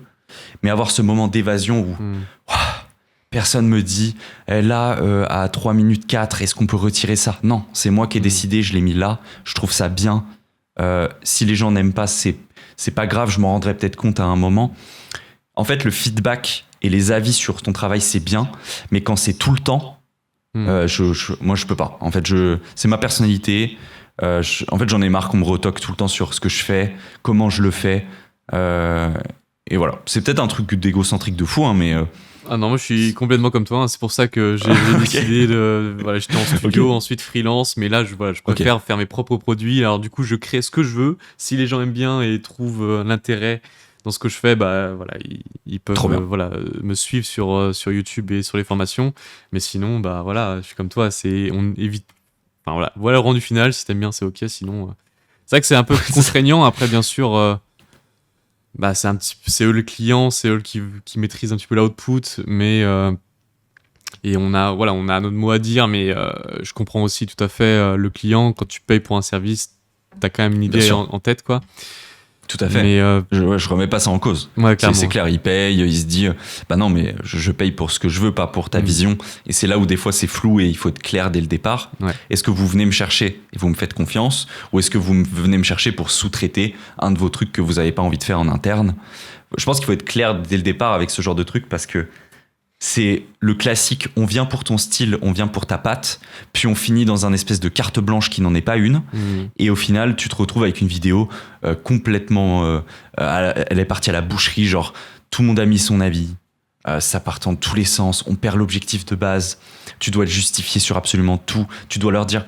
Mais avoir ce moment d'évasion où personne me dit là, à 3 minutes 4, est-ce qu'on peut retirer ça? Non, c'est moi qui ai décidé, je l'ai mis là. Je trouve ça bien. Si les gens n'aiment pas, c'est pas grave, je m'en rendrai peut-être compte à un moment. En fait, le feedback et les avis sur ton travail, c'est bien. Mais quand c'est tout le temps, moi, je peux pas. En fait, c'est ma personnalité. En fait, j'en ai marre qu'on me retoque tout le temps sur ce que je fais, comment je le fais. Et voilà. C'est peut-être un truc d'égocentrique de fou, hein, mais... Ah non, moi je suis complètement comme toi. Hein. C'est pour ça que j'ai décidé de... Voilà, j'étais en studio, ensuite freelance, mais là, je préfère faire mes propres produits. Alors du coup, je crée ce que je veux. Si les gens aiment bien et trouvent l'intérêt dans ce que je fais, bah voilà, ils peuvent me suivre sur YouTube et sur les formations. Mais sinon, bah voilà, je suis comme toi, on évite. Enfin voilà le rendu final. Si t'aimes bien, c'est ok. Sinon, c'est vrai que c'est un peu contraignant. Après, bien sûr, bah c'est eux le client, c'est eux qui maîtrisent un petit peu l'output, mais et on a notre mot à dire. Mais je comprends aussi tout à fait le client. Quand tu payes pour un service, t'as quand même une idée en tête, quoi. Tout à fait. Mais Je remets pas ça en cause. ouais, clairement. C'est clair, il paye, il se dit, bah non, mais je paye pour ce que je veux, pas pour ta vision. Et c'est là où des fois c'est flou et il faut être clair dès le départ. Ouais. Est-ce que vous venez me chercher et vous me faites confiance, ou est-ce que vous venez me chercher pour sous-traiter un de vos trucs que vous n'avez pas envie de faire en interne? Je pense qu'il faut être clair dès le départ avec ce genre de truc, parce que c'est le classique, on vient pour ton style, on vient pour ta patte, puis on finit dans un espèce de carte blanche qui n'en est pas une, et au final, tu te retrouves avec une vidéo complètement... elle est partie à la boucherie, genre, tout le monde a mis son avis, ça part dans tous les sens, on perd l'objectif de base, tu dois le justifier sur absolument tout, tu dois leur dire,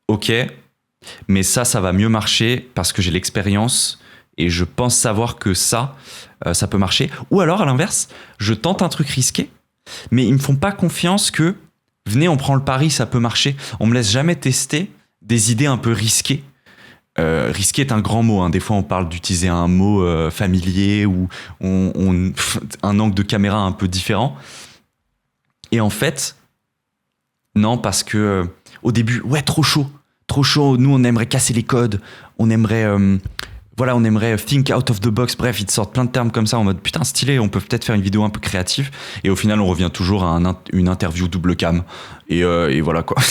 ok, mais ça va mieux marcher parce que j'ai l'expérience, et je pense savoir que ça peut marcher. Ou alors, à l'inverse, je tente un truc risqué, mais ils me font pas confiance que venez, on prend le pari, ça peut marcher. On me laisse jamais tester des idées un peu risquées. Risqué est un grand mot, hein. Des fois on parle d'utiliser un mot familier ou un angle de caméra un peu différent. Et en fait, non, parce que au début, ouais, trop chaud, nous on aimerait casser les codes, on aimerait think out of the box. Bref, ils te sortent plein de termes comme ça en mode putain, stylé, on peut peut-être faire une vidéo un peu créative. Et au final, on revient toujours à une interview double cam. Et voilà quoi.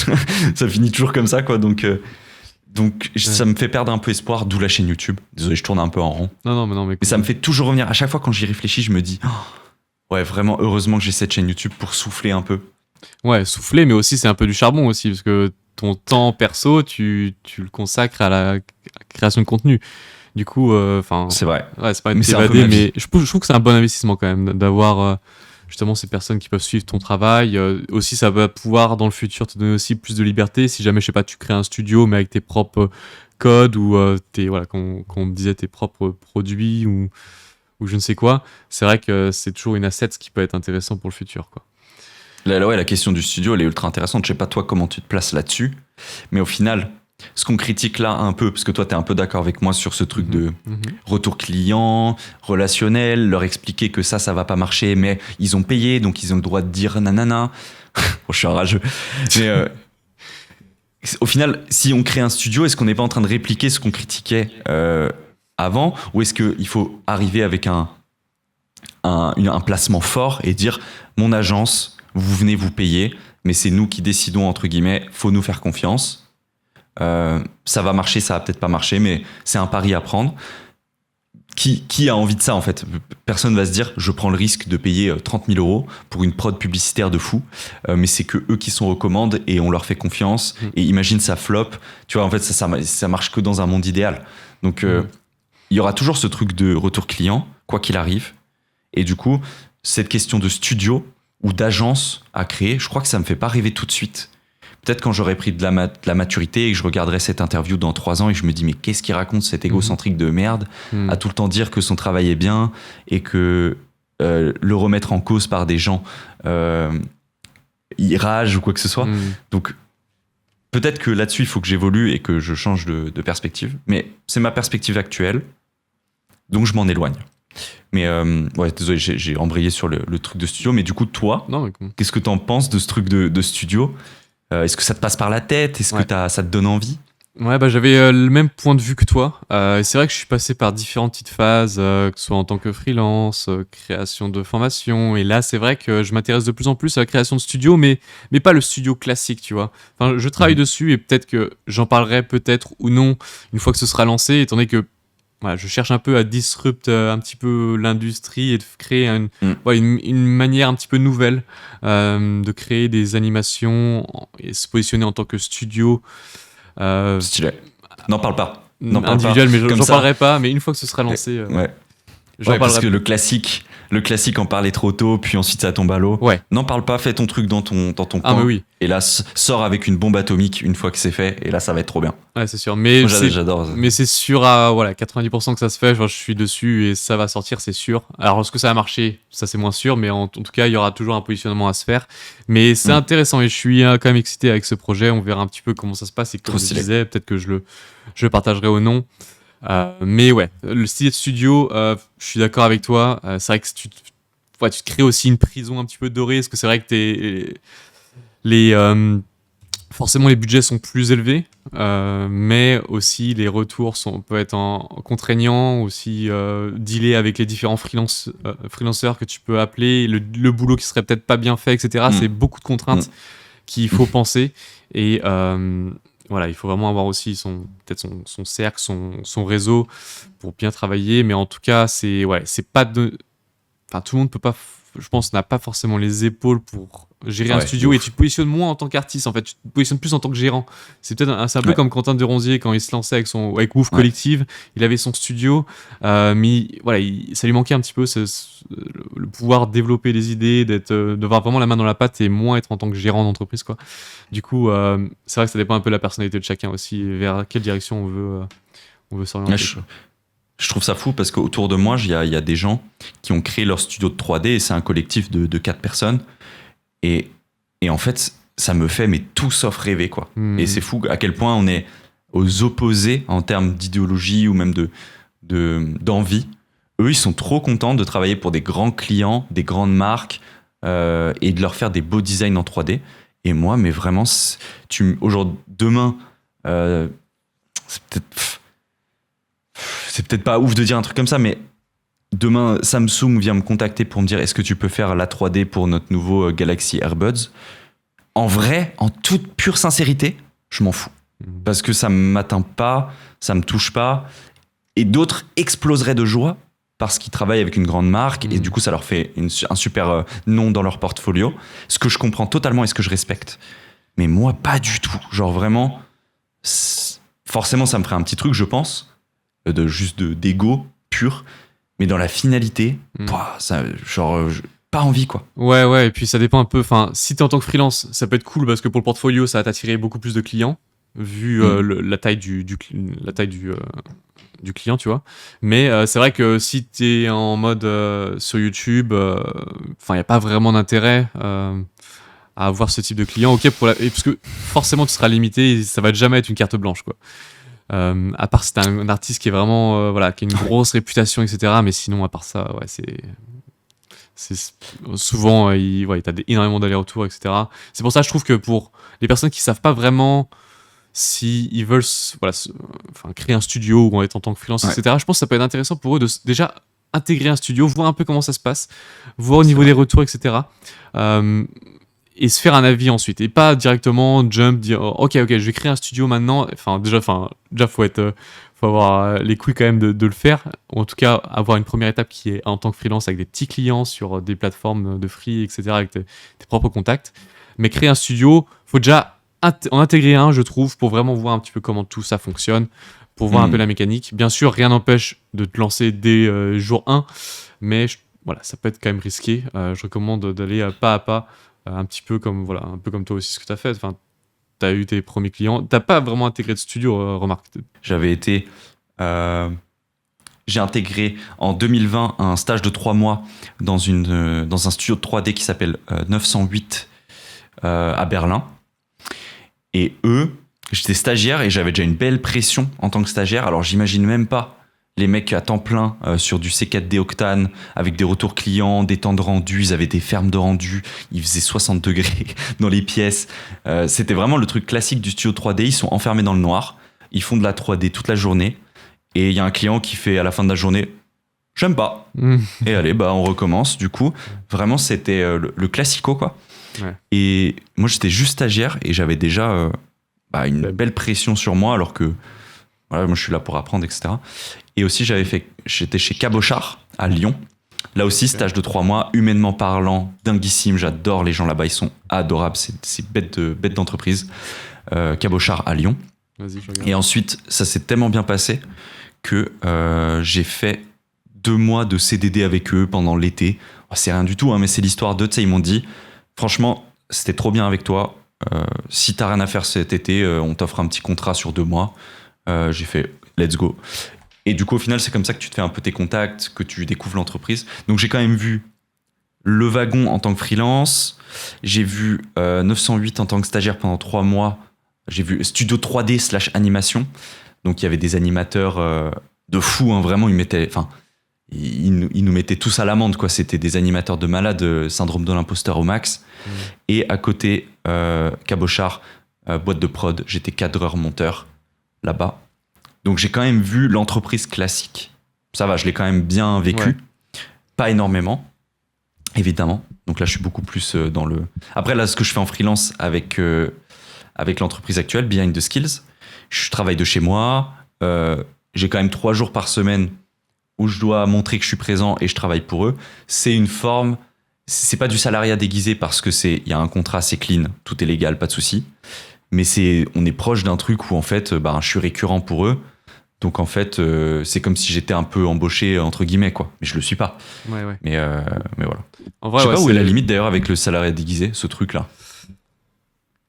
Ça finit toujours comme ça quoi. Donc ça me fait perdre un peu espoir, d'où la chaîne YouTube. Désolé, je tourne un peu en rond. Non, mais ça me fait toujours revenir. À chaque fois quand j'y réfléchis, je me dis ouais, vraiment, heureusement que j'ai cette chaîne YouTube pour souffler un peu. Ouais, souffler, mais aussi c'est un peu du charbon aussi, parce que ton temps perso, tu le consacres à la création de contenu. Du coup, c'est vrai. Ouais, c'est pas une Mais c'est un peu t'évader, ma vie. mais je trouve que c'est un bon investissement quand même d'avoir justement ces personnes qui peuvent suivre ton travail. Aussi, ça va pouvoir dans le futur te donner aussi plus de liberté. Si jamais, je sais pas, tu crées un studio, mais avec tes propres codes ou comme on me disait, tes propres produits ou je ne sais quoi. C'est vrai que c'est toujours une asset qui peut être intéressant pour le futur, quoi. La question du studio, elle est ultra intéressante. Je sais pas toi comment tu te places là-dessus, mais au final, ce qu'on critique là un peu, parce que toi t'es un peu d'accord avec moi sur ce truc de retour client, relationnel, leur expliquer que ça va pas marcher, mais ils ont payé, donc ils ont le droit de dire nanana. Je suis un rageux. Mais au final, si on crée un studio, est-ce qu'on n'est pas en train de répliquer ce qu'on critiquait avant, ou est-ce qu'il faut arriver avec un placement fort et dire mon agence, vous venez vous payer, mais c'est nous qui décidons, entre guillemets, faut nous faire confiance. Ça va marcher, ça va peut-être pas marcher, mais c'est un pari à prendre. Qui a envie de ça en fait? Personne va se dire je prends le risque de payer 30 000 euros pour une prod publicitaire de fou, mais c'est que eux qui sont aux commandes et on leur fait confiance. Et imagine ça flop, tu vois, en fait ça marche que dans un monde idéal. Donc il y aura toujours ce truc de retour client, quoi qu'il arrive. Et du coup, cette question de studio ou d'agence à créer, je crois que ça me fait pas rêver tout de suite. Peut-être quand j'aurai pris de la maturité et que je regarderai cette interview dans 3 ans et que je me dis mais qu'est-ce qu'il raconte cet égocentrique de merde à tout le temps dire que son travail est bien et que le remettre en cause par des gens il rage ou quoi que ce soit. Donc peut-être que là-dessus il faut que j'évolue et que je change de perspective, mais c'est ma perspective actuelle, donc je m'en éloigne. Mais ouais, désolé, j'ai embrayé sur le truc de studio, mais du coup toi, qu'est-ce que t'en penses de ce truc de studio? Est-ce que ça te passe par la tête? Est-ce que ça te donne envie? Ouais, j'avais le même point de vue que toi. C'est vrai que je suis passé par différentes petites phases, que ce soit en tant que freelance, création de formation. Et là, c'est vrai que je m'intéresse de plus en plus à la création de studio, mais pas le studio classique, tu vois. Enfin, je travaille dessus et peut-être que j'en parlerai peut-être ou non une fois que ce sera lancé, étant donné que je cherche un peu à disrupt un petit peu l'industrie et de créer une manière un petit peu nouvelle de créer des animations et se positionner en tant que studio. Stylé. N'en parle pas. Individuel, mais j'en parlerai pas. Mais une fois que ce sera lancé, parce que le classique en parlait trop tôt, puis ensuite ça tombe à l'eau. Ouais. N'en parle pas, fais ton truc dans ton coin. Mais oui. Et là, sors avec une bombe atomique une fois que c'est fait, et là ça va être trop bien. Ouais, c'est sûr. Mais moi, j'adore. Mais c'est sûr à 90% que ça se fait. Genre, je suis dessus et ça va sortir, c'est sûr. Alors, est-ce que ça va marcher? Ça, c'est moins sûr. Mais en tout cas, il y aura toujours un positionnement à se faire. Mais c'est intéressant et je suis quand même excité avec ce projet. On verra un petit peu comment ça se passe. Et comme je disais, peut-être que je le partagerai ou non. Mais ouais, le style de studio, je suis d'accord avec toi. C'est vrai que tu te crées aussi une prison un petit peu dorée. Parce que c'est vrai que forcément les budgets sont plus élevés, mais aussi les retours peuvent être contraignants, aussi dealer avec les différents freelanceurs que tu peux appeler, le boulot qui serait peut-être pas bien fait, etc. C'est beaucoup de contraintes qu'il faut penser. Et voilà, il faut vraiment avoir aussi peut-être son cercle, son réseau pour bien travailler. Mais en tout cas, c'est pas enfin, tout le monde peut pas, je pense, n'a pas forcément les épaules pour gérer un studio, et tu te positionnes moins en tant qu'artiste, en fait, tu te positionnes plus en tant que gérant. C'est un peu comme Quentin Deronzier quand il se lançait avec Woof Collective, il avait son studio, mais voilà, ça lui manquait un petit peu le pouvoir développer des idées, d'avoir vraiment la main dans la pâte et moins être en tant que gérant d'entreprise, quoi. Du coup, c'est vrai que ça dépend un peu de la personnalité de chacun aussi, vers quelle direction on veut s'orienter. Je trouve ça fou parce qu'autour de moi, il y a des gens qui ont créé leur studio de 3D et c'est un collectif de 4 personnes. Et en fait, ça me fait tout sauf rêver, quoi. Et c'est fou à quel point on est aux opposés en termes d'idéologie ou même d'envie. Eux, ils sont trop contents de travailler pour des grands clients, des grandes marques et de leur faire des beaux designs en 3D. Et moi, mais vraiment, demain, c'est peut-être pas ouf de dire un truc comme ça, mais demain, Samsung vient me contacter pour me dire est-ce que tu peux faire la 3D pour notre nouveau Galaxy AirBuds. En vrai, en toute pure sincérité, je m'en fous. Parce que ça m'atteint pas, ça me touche pas. Et d'autres exploseraient de joie parce qu'ils travaillent avec une grande marque et du coup, ça leur fait un super nom dans leur portfolio. Ce que je comprends totalement et ce que je respecte. Mais moi, pas du tout. Genre vraiment, forcément, ça me ferait un petit truc, je pense, d'ego pur. Mais dans la finalité, pas envie, quoi. Ouais, et puis ça dépend un peu. Enfin, si t'es en tant que freelance, ça peut être cool parce que pour le portfolio, ça va t'attirer beaucoup plus de clients, vu la taille du client, tu vois. Mais c'est vrai que si t'es en mode sur YouTube, il n'y a pas vraiment d'intérêt à avoir ce type de client. Ok, parce que forcément, tu seras limité et ça va jamais être une carte blanche, quoi. À part si t'es un artiste qui est vraiment qui a une grosse réputation, etc. Mais sinon, à part ça, c'est souvent t'as énormément d'allers-retours, etc. C'est pour ça que je trouve que pour les personnes qui savent pas vraiment si ils veulent créer un studio ou être en tant que freelance, etc. Je pense que ça peut être intéressant pour eux de déjà intégrer un studio, voir un peu comment ça se passe, voir au niveau des retours, etc. Et se faire un avis ensuite, et pas directement dire ok, je vais créer un studio maintenant. Déjà faut avoir les couilles quand même de le faire, ou en tout cas avoir une première étape qui est en tant que freelance avec des petits clients sur des plateformes de free, etc., avec tes propres contacts. Mais créer un studio, faut déjà en intégrer un, je trouve, pour vraiment voir un petit peu comment tout ça fonctionne, pour voir un peu la mécanique. Bien sûr, rien n'empêche de te lancer dès jour 1, mais ça peut être quand même risqué. Je recommande d'aller pas à pas, un peu comme toi aussi, ce que tu as fait. Enfin, tu as eu tes premiers clients. Tu n'as pas vraiment intégré de studio, remarque. J'ai intégré en 2020 un stage de 3 mois dans un studio de 3D qui s'appelle 908 à Berlin. Et j'étais stagiaire et j'avais déjà une belle pression en tant que stagiaire. Alors, j'imagine même pas les mecs à temps plein sur du C4D Octane avec des retours clients, des temps de rendu. Ils avaient des fermes de rendu. Il faisait 60 degrés dans les pièces. C'était vraiment le truc classique du studio 3D. Ils sont enfermés dans le noir. Ils font de la 3D toute la journée. Et il y a un client qui fait à la fin de la journée « J'aime pas ». Et allez, on recommence. Du coup, vraiment, c'était le classico, quoi. Ouais. Et moi, j'étais juste stagiaire et j'avais déjà une belle pression sur moi, alors que moi, je suis là pour apprendre, etc. Et aussi, j'étais chez Cabochard à Lyon. Là aussi, stage de 3 mois, humainement parlant, dinguissime. J'adore les gens là-bas, ils sont adorables. C'est bête d'entreprise. Cabochard à Lyon. Vas-y, je regarde. Et ensuite, ça s'est tellement bien passé que j'ai fait 2 mois de CDD avec eux pendant l'été. C'est rien du tout, hein, mais c'est l'histoire d'eux. Tu sais, ils m'ont dit, franchement, c'était trop bien avec toi. Si t'as rien à faire cet été, on t'offre un petit contrat sur 2 mois. J'ai fait let's go. Et du coup, au final, c'est comme ça que tu te fais un peu tes contacts, que tu découvres l'entreprise. Donc, j'ai quand même vu Le Wagon en tant que freelance. J'ai vu 908 en tant que stagiaire pendant 3 mois. J'ai vu Studio 3D / animation. Donc, il y avait des animateurs de fous, hein, vraiment. Ils nous mettaient tous à l'amende, quoi. C'était des animateurs de malades, syndrome de l'imposteur au max. Et à côté, Cabochard, boîte de prod, j'étais cadreur-monteur là-bas. Donc j'ai quand même vu l'entreprise classique. Ça va, je l'ai quand même bien vécu. Ouais. Pas énormément, évidemment. Donc là, je suis beaucoup plus dans le... Après, là, ce que je fais en freelance avec l'entreprise actuelle, Behind the Skills, je travaille de chez moi. J'ai quand même 3 jours par semaine où je dois montrer que je suis présent et je travaille pour eux. C'est une forme... C'est pas du salariat déguisé parce que il y a un contrat, c'est clean, tout est légal, pas de souci. Mais on est proche d'un truc où en fait, je suis récurrent pour eux. Donc en fait, c'est comme si j'étais un peu embauché entre guillemets quoi. Mais je le suis pas. Ouais. Mais voilà. En vrai, Je sais ouais, pas où est la limite d'ailleurs avec le salariat déguisé, ce truc là.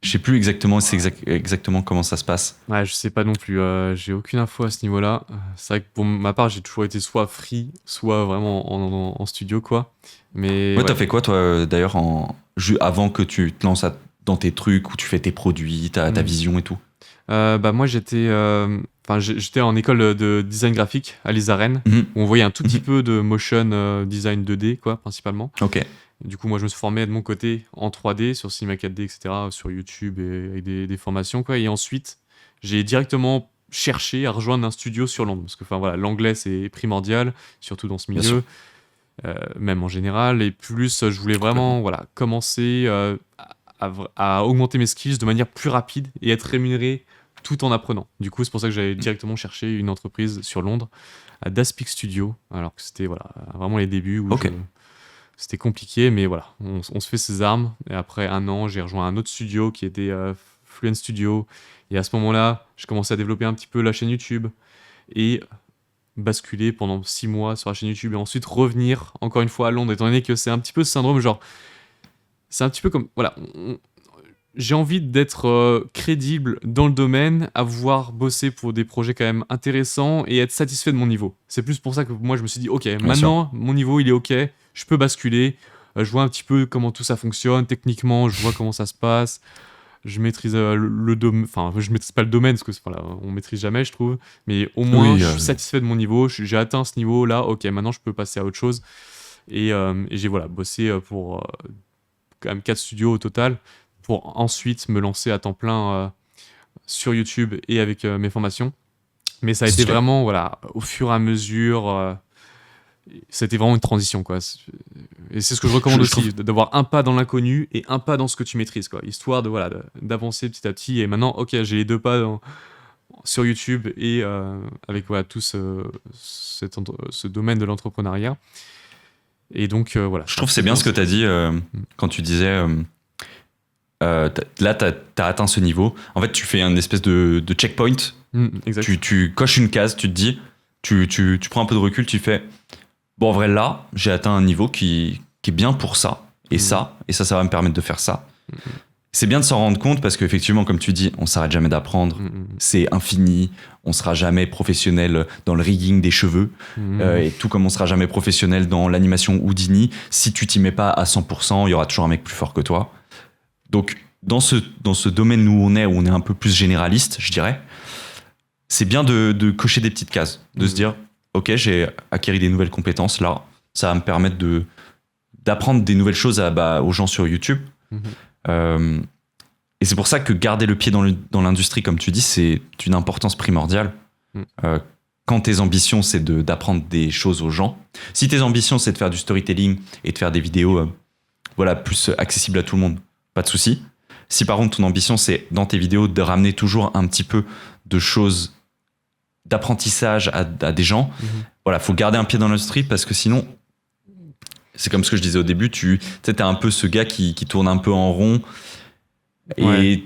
Je sais plus exactement, exactement comment ça se passe. Ouais, je sais pas non plus. J'ai aucune info à ce niveau-là. C'est vrai que pour ma part, j'ai toujours été soit free, soit vraiment en studio, quoi. Mais Ouais, t'as fait quoi toi d'ailleurs avant que tu te lances dans tes trucs où tu fais tes produits, ta vision et tout? Moi, j'étais en école de design graphique à l'ISAREN, Mhm. où on voyait un tout petit peu de motion design 2D, quoi, principalement. Ok. Du coup, moi, je me suis formé de mon côté en 3D, sur Cinema 4D, etc., sur YouTube et avec des formations, quoi. Et ensuite, j'ai directement cherché à rejoindre un studio sur Londres. Parce que, enfin, voilà, l'anglais, c'est primordial, surtout dans ce Bien sûr. milieu, même en général. Et plus, je voulais vraiment, voilà, commencer à augmenter mes skills de manière plus rapide et être rémunéré tout en apprenant. Du coup, c'est pour ça que j'avais directement cherché une entreprise sur Londres, à Daspik Studio, alors que c'était voilà, vraiment les débuts où Ok. c'était compliqué, mais voilà, on se fait ses armes. Et après 1 an, j'ai rejoint un autre studio qui était Fluent Studio. Et à ce moment-là, je commençais à développer un petit peu la chaîne YouTube et basculer pendant 6 mois sur la chaîne YouTube et ensuite revenir encore une fois à Londres, étant donné que c'est un petit peu ce syndrome, genre, c'est un petit peu comme, voilà, j'ai envie d'être crédible dans le domaine, avoir bossé pour des projets quand même intéressants et être satisfait de mon niveau. C'est plus pour ça que moi je me suis dit, ok, maintenant mon niveau il est ok, je peux basculer, je vois un petit peu comment tout ça fonctionne, techniquement je vois comment ça se passe, je maîtrise le domaine, enfin je maîtrise pas le domaine parce que voilà, on maîtrise jamais je trouve, mais au moins Oui, je suis satisfait de mon niveau, j'ai atteint ce niveau là, ok, maintenant je peux passer à autre chose et j'ai voilà, bossé pour quand même 4 studios au total pour ensuite me lancer à temps plein sur YouTube et avec mes formations. Mais ça a été vraiment, voilà, au fur et à mesure, c'était vraiment une transition, quoi. Et c'est ce que je recommande aussi, d'avoir un pas dans l'inconnu et un pas dans ce que tu maîtrises, quoi. Histoire de, voilà, d'avancer petit à petit. Et maintenant, ok, j'ai les 2 pas sur YouTube et avec voilà, tout ce domaine de l'entrepreneuriat. Et donc, voilà. Je trouve que c'est bien ce que tu as dit quand tu disais... là, tu as atteint ce niveau. En fait, tu fais une espèce de checkpoint. Exact. Tu coches une case, tu te dis, tu prends un peu de recul, tu fais, bon, en vrai, là, j'ai atteint un niveau qui est bien pour ça, et ça va me permettre de faire ça. C'est bien de s'en rendre compte parce qu'effectivement, comme tu dis, on s'arrête jamais d'apprendre, c'est infini, on sera jamais professionnel dans le rigging des cheveux, et tout comme on sera jamais professionnel dans l'animation Houdini. Si tu t'y mets pas à 100%, il y aura toujours un mec plus fort que toi. Donc, dans ce domaine où on est un peu plus généraliste, je dirais, c'est bien de cocher des petites cases, de se dire, ok, j'ai acquis des nouvelles compétences, là, ça va me permettre d'apprendre des nouvelles choses aux gens sur YouTube. Et c'est pour ça que garder le pied dans l'industrie, comme tu dis, c'est d'une importance primordiale. Quand tes ambitions, c'est d'apprendre des choses aux gens. Si tes ambitions, c'est de faire du storytelling et de faire des vidéos plus accessibles à tout le monde, pas de souci. Si par contre ton ambition c'est dans tes vidéos de ramener toujours un petit peu de choses d'apprentissage à des gens, voilà, faut garder un pied dans l'industrie parce que sinon, c'est comme ce que je disais au début, tu sais, t'es un peu ce gars qui tourne un peu en rond et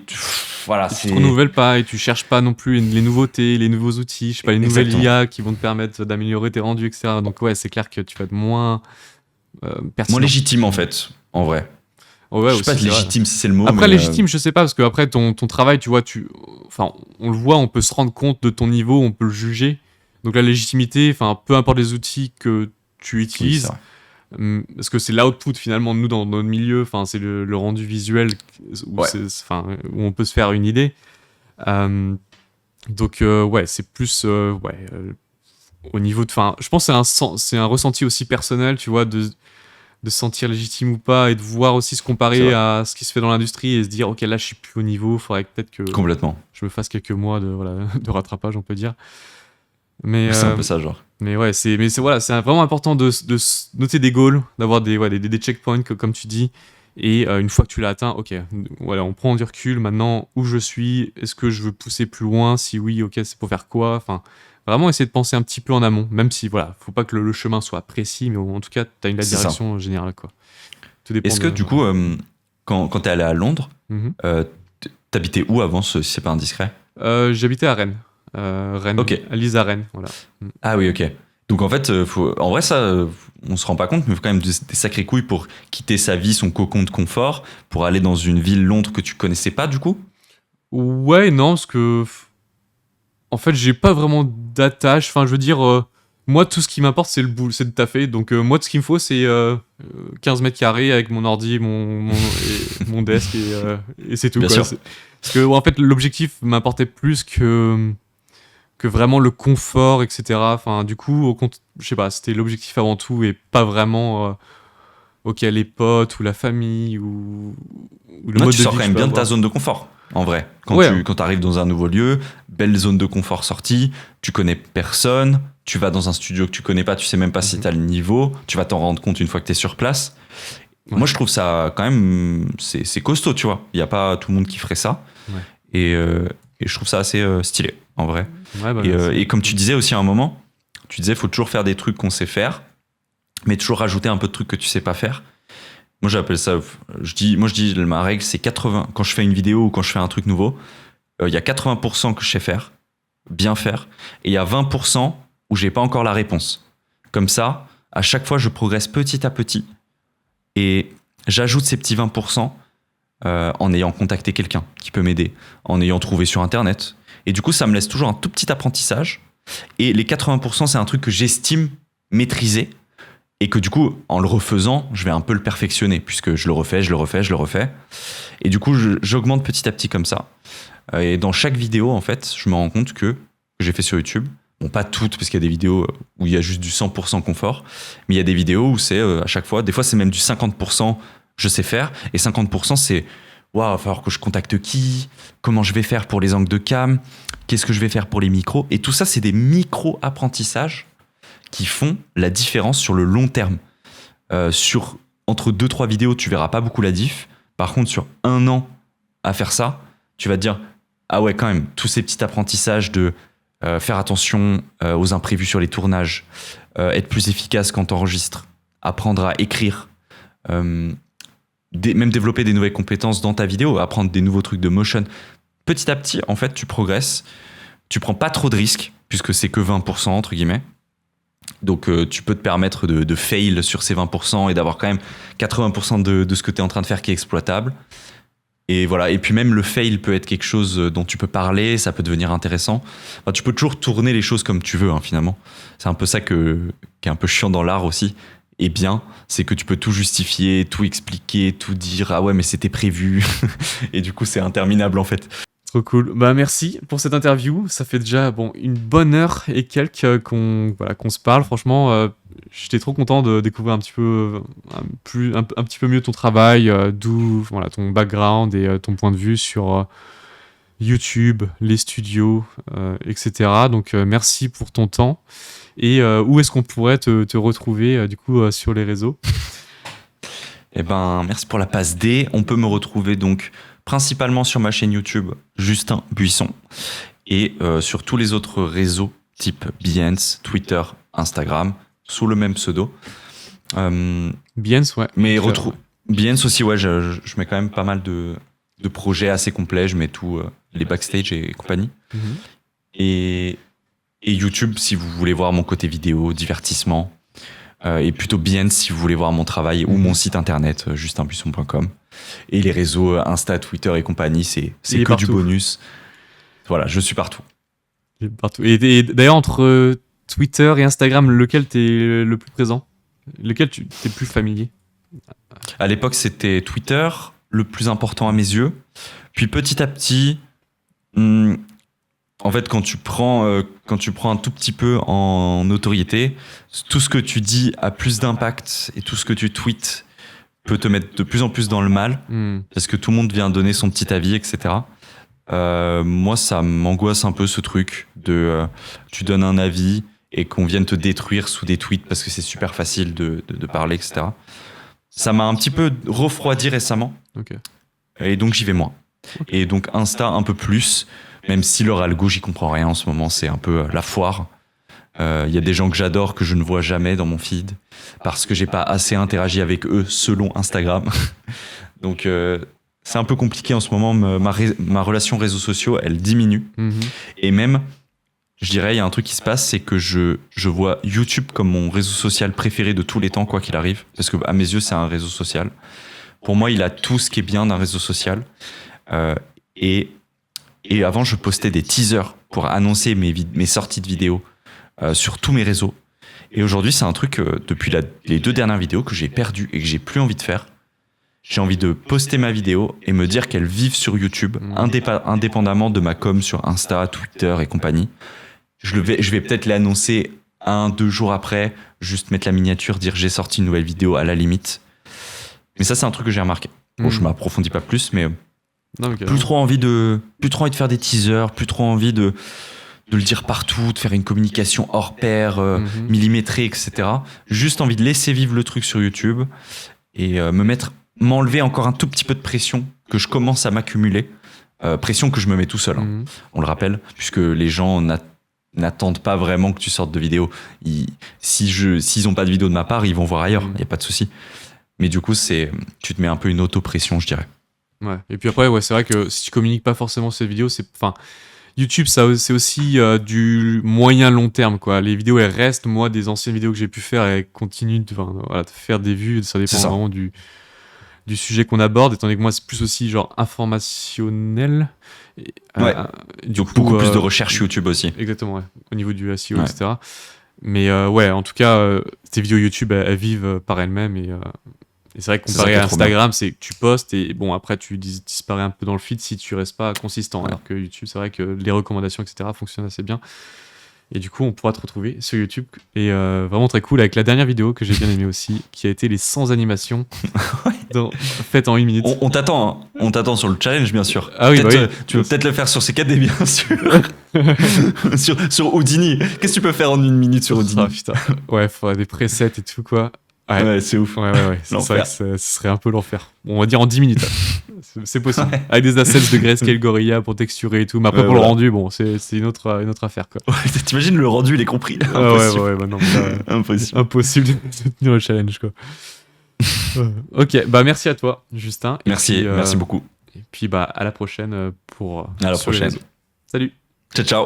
voilà, tu te renouvelles pas et tu cherches pas non plus les nouveautés, les nouveaux outils, je sais pas, les nouvelles IA qui vont te permettre d'améliorer tes rendus, etc. Donc ouais, c'est clair que tu vas être moins pertinent. Moins légitime en fait, en vrai. Ouais, je sais pas légitime si c'est le mot. Après, légitime, je sais pas, parce que après ton travail, tu vois, enfin, on le voit, on peut se rendre compte de ton niveau, on peut le juger. Donc la légitimité, enfin, peu importe les outils que tu utilises, parce que c'est l'output finalement de nous dans notre milieu, enfin, c'est le rendu visuel où, où on peut se faire une idée. Donc ouais, c'est plus au niveau de, enfin, je pense que c'est un ressenti aussi personnel, tu vois, de se sentir légitime ou pas et de voir aussi se C'est comparer vrai. à ce qui se fait dans l'industrie et se dire ok là je suis plus au niveau, faudrait que peut-être que Complètement. je me fasse quelques mois de voilà de rattrapage on peut dire. Mais C'est un peu ça, genre. mais ouais c'est voilà c'est vraiment important de noter des goals, d'avoir des checkpoints comme tu dis et une fois que tu l'as atteint ok voilà on prend du recul maintenant où je suis, est-ce que je veux pousser plus loin, si oui ok c'est pour faire quoi, enfin vraiment essayer de penser un petit peu en amont, même si voilà faut pas que le chemin soit précis mais en tout cas t'as la C'est ça. direction générale quoi. Tout dépend Est-ce que de du coup, quand t'es allé à Londres, Mhm. t'habitais où avant, si c'est pas indiscret? J'habitais à Rennes. Rennes, Ok. à Lise à Rennes, voilà. Ah oui, ok. Donc en fait, en vrai, ça, on se rend pas compte, mais il faut quand même des sacrées couilles pour quitter sa vie, son cocon de confort, pour aller dans une ville, Londres, que tu connaissais pas du coup. Ouais, non, parce que. En fait, j'ai pas vraiment d'attache. Enfin, je veux dire, moi, tout ce qui m'importe, c'est le boulot, c'est de taffer. Donc, moi, tout ce qu'il me faut, c'est 15 mètres carrés avec mon ordi, mon desk, et c'est tout, Bien quoi. sûr. Parce que, en fait, l'objectif m'importait plus que vraiment le confort, etc. Enfin, du coup, je sais pas, c'était l'objectif avant tout et pas vraiment. Ok, les potes ou la famille ou le Ouais, mode tu de sors vie quand que je même peux bien de ta avoir. zone de confort, en vrai. Ouais, Quand arrives dans un nouveau lieu, belle zone de confort sortie, tu connais personne, tu vas dans un studio que tu connais pas, tu sais même pas si Mhm. t'as le niveau, tu vas t'en rendre compte une fois que t'es sur place. Ouais. Moi, je trouve ça quand même, c'est costaud, tu vois. Il y a pas tout le monde qui ferait ça. Ouais. Et je trouve ça assez stylé, en vrai. Ouais, bah, Et, merci. et comme tu disais aussi à un moment, tu disais, faut toujours faire des trucs qu'on sait faire, mais toujours rajouter un peu de trucs que tu sais pas faire. Moi, j'appelle ça, je dis, ma règle, c'est 80. Quand je fais une vidéo ou quand je fais un truc nouveau, il y a 80% que je sais faire, bien faire, et il y a 20% où j'ai pas encore la réponse. Comme ça, à chaque fois, je progresse petit à petit, et j'ajoute ces petits 20% en ayant contacté quelqu'un qui peut m'aider, en ayant trouvé sur Internet. Et du coup, ça me laisse toujours un tout petit apprentissage. Et les 80%, c'est un truc que j'estime maîtriser et que du coup, en le refaisant, je vais un peu le perfectionner puisque je le refais, je le refais, je le refais. Et du coup, j'augmente petit à petit comme ça. Et dans chaque vidéo, en fait, je me rends compte que j'ai fait sur YouTube, bon, pas toutes parce qu'il y a des vidéos où il y a juste du 100% confort, mais il y a des vidéos où c'est à chaque fois, des fois c'est même du 50% je sais faire et 50% c'est waouh, il va falloir que je contacte qui, comment je vais faire pour les angles de cam, qu'est-ce que je vais faire pour les micros, et tout ça c'est des micro-apprentissages qui font la différence sur le long terme. Entre 2-3 vidéos, tu verras pas beaucoup la diff. Par contre, sur 1 an à faire ça, tu vas te dire ah ouais, quand même, tous ces petits apprentissages de faire attention aux imprévus sur les tournages, être plus efficace quand tu enregistres, apprendre à écrire, même développer des nouvelles compétences dans ta vidéo, apprendre des nouveaux trucs de motion. Petit à petit, en fait, tu progresses. Tu prends pas trop de risques, puisque c'est que 20%, entre guillemets. Donc, tu peux te permettre de fail sur ces 20% et d'avoir quand même 80% de ce que tu es en train de faire qui est exploitable. Et voilà. Et puis même le fail peut être quelque chose dont tu peux parler, ça peut devenir intéressant. Enfin, tu peux toujours tourner les choses comme tu veux, hein, finalement. C'est un peu ça qui est un peu chiant dans l'art aussi. Et bien, c'est que tu peux tout justifier, tout expliquer, tout dire. Ah ouais, mais c'était prévu. Et du coup, c'est interminable en fait. Trop cool. Bah merci pour cette interview. Ça fait déjà bon une bonne heure et quelques qu'on se parle. Franchement, j'étais trop content de découvrir un petit peu un petit peu mieux ton travail, d'où voilà ton background et ton point de vue sur YouTube, les studios, etc. Donc merci pour ton temps. Et où est-ce qu'on pourrait te retrouver du coup sur les réseaux? Eh ben, merci pour la passe D. On peut me retrouver donc principalement sur ma chaîne YouTube Justin Buisson et sur tous les autres réseaux type Behance, Twitter, Instagram sous le même pseudo. Behance, ouais. Mais Behance aussi, ouais, je mets quand même pas mal de projets assez complets. Je mets tout, les backstage et compagnie. Mhm. Et YouTube si vous voulez voir mon côté vidéo, divertissement. Et plutôt Behance si vous voulez voir mon travail ou mon site internet justinbuisson.com. Et les réseaux Insta, Twitter et compagnie, c'est que partout. du bonus. Voilà, je suis partout. Partout. Et d'ailleurs, entre Twitter et Instagram, lequel t'es le plus présent? Lequel t'es plus familier? À l'époque, c'était Twitter, le plus important à mes yeux. Puis petit à petit, en En fait, quand tu prends un tout petit peu en notoriété, tout ce que tu dis a plus d'impact et tout ce que tu tweets peut te mettre de plus en plus dans le mal parce que tout le monde vient donner son petit avis, etc. Moi, ça m'angoisse un peu ce truc de tu donnes un avis et qu'on vienne te détruire sous des tweets parce que c'est super facile de parler, etc. Ça m'a un petit peu refroidi récemment. Ok. Et donc j'y vais moins. Et donc Insta un peu plus, même si leur algo, j'y comprends rien en ce moment, c'est un peu la foire. Il y a des gens que j'adore que je ne vois jamais dans mon feed parce que j'ai pas assez interagi avec eux selon Instagram. Donc c'est un peu compliqué en ce moment. Ma relation réseaux sociaux, elle diminue. Et même, je dirais, il y a un truc qui se passe, c'est que je vois YouTube comme mon réseau social préféré de tous les temps, quoi qu'il arrive. Parce que à mes yeux, c'est un réseau social. Pour moi, il a tout ce qui est bien d'un réseau social. Et avant, je postais des teasers pour annoncer mes sorties de vidéos sur tous mes réseaux. Et aujourd'hui, c'est un truc, depuis les 2 dernières vidéos, que j'ai perdu et que j'ai plus envie de faire. J'ai envie de poster ma vidéo et me dire qu'elle vive sur YouTube, indépendamment de ma com sur Insta, Twitter et compagnie. Je vais peut-être l'annoncer 1-2 jours après, juste mettre la miniature, dire j'ai sorti une nouvelle vidéo à la limite. Mais ça, c'est un truc que j'ai remarqué. Bon, je m'approfondis pas plus, mais Non, okay. plus trop envie de faire des teasers, plus trop envie de le dire partout, de faire une communication hors pair, millimétrée, etc. Juste envie de laisser vivre le truc sur YouTube et m'enlever encore un tout petit peu de pression que je commence à m'accumuler. Pression que je me mets tout seul, on le rappelle, puisque les gens n'attendent pas vraiment que tu sortes de vidéo. S'ils n'ont pas de vidéo de ma part, ils vont voir ailleurs, il n'y a pas de souci. Mais du coup, tu te mets un peu une auto-pression, je dirais. Ouais. Et puis après, c'est vrai que si tu communiques pas forcément ces vidéos, YouTube, c'est aussi du moyen long terme, quoi. Les vidéos, elles restent, moi, des anciennes vidéos que j'ai pu faire, elles continuent de faire des vues, ça dépend vraiment du sujet qu'on aborde, étant donné que moi, c'est plus aussi genre informationnel. Du coup, beaucoup plus de recherche YouTube aussi. Exactement, ouais. Au niveau du SEO, etc. Mais en tout cas, tes vidéos YouTube, elles vivent par elles-mêmes et c'est vrai que comparé à Instagram, c'est que tu postes et bon, après tu disparais un peu dans le feed si tu restes pas consistant. Alors que YouTube, c'est vrai que les recommandations, etc. fonctionnent assez bien. Et du coup, on pourra te retrouver sur YouTube. Et vraiment très cool avec la dernière vidéo que j'ai bien aimée aussi, qui a été les 100 animations faites en 1 minute. On t'attend, hein. On t'attend sur le challenge, bien sûr. Ah oui, tu veux peut-être le faire sur CKD, bien sûr. sur Houdini. Qu'est-ce que tu peux faire en 1 minute sur Houdini? Ah putain. Ouais, faudrait des presets et tout, quoi. Ouais, c'est ouf. Ouais. C'est vrai que ce serait un peu l'enfer. On va dire en 10 minutes. C'est possible. Ouais. Avec des assets de Grayscale Gorilla pour texturer et tout. Mais après, pour le rendu, bon, c'est une autre affaire, quoi. Ouais, t'imagines le rendu, il est compris. Ouais, non. Impossible de tenir le challenge, quoi. Ok, merci à toi, Justin. Et merci beaucoup. Et puis, à la prochaine pour. À la prochaine. Salut. Ciao.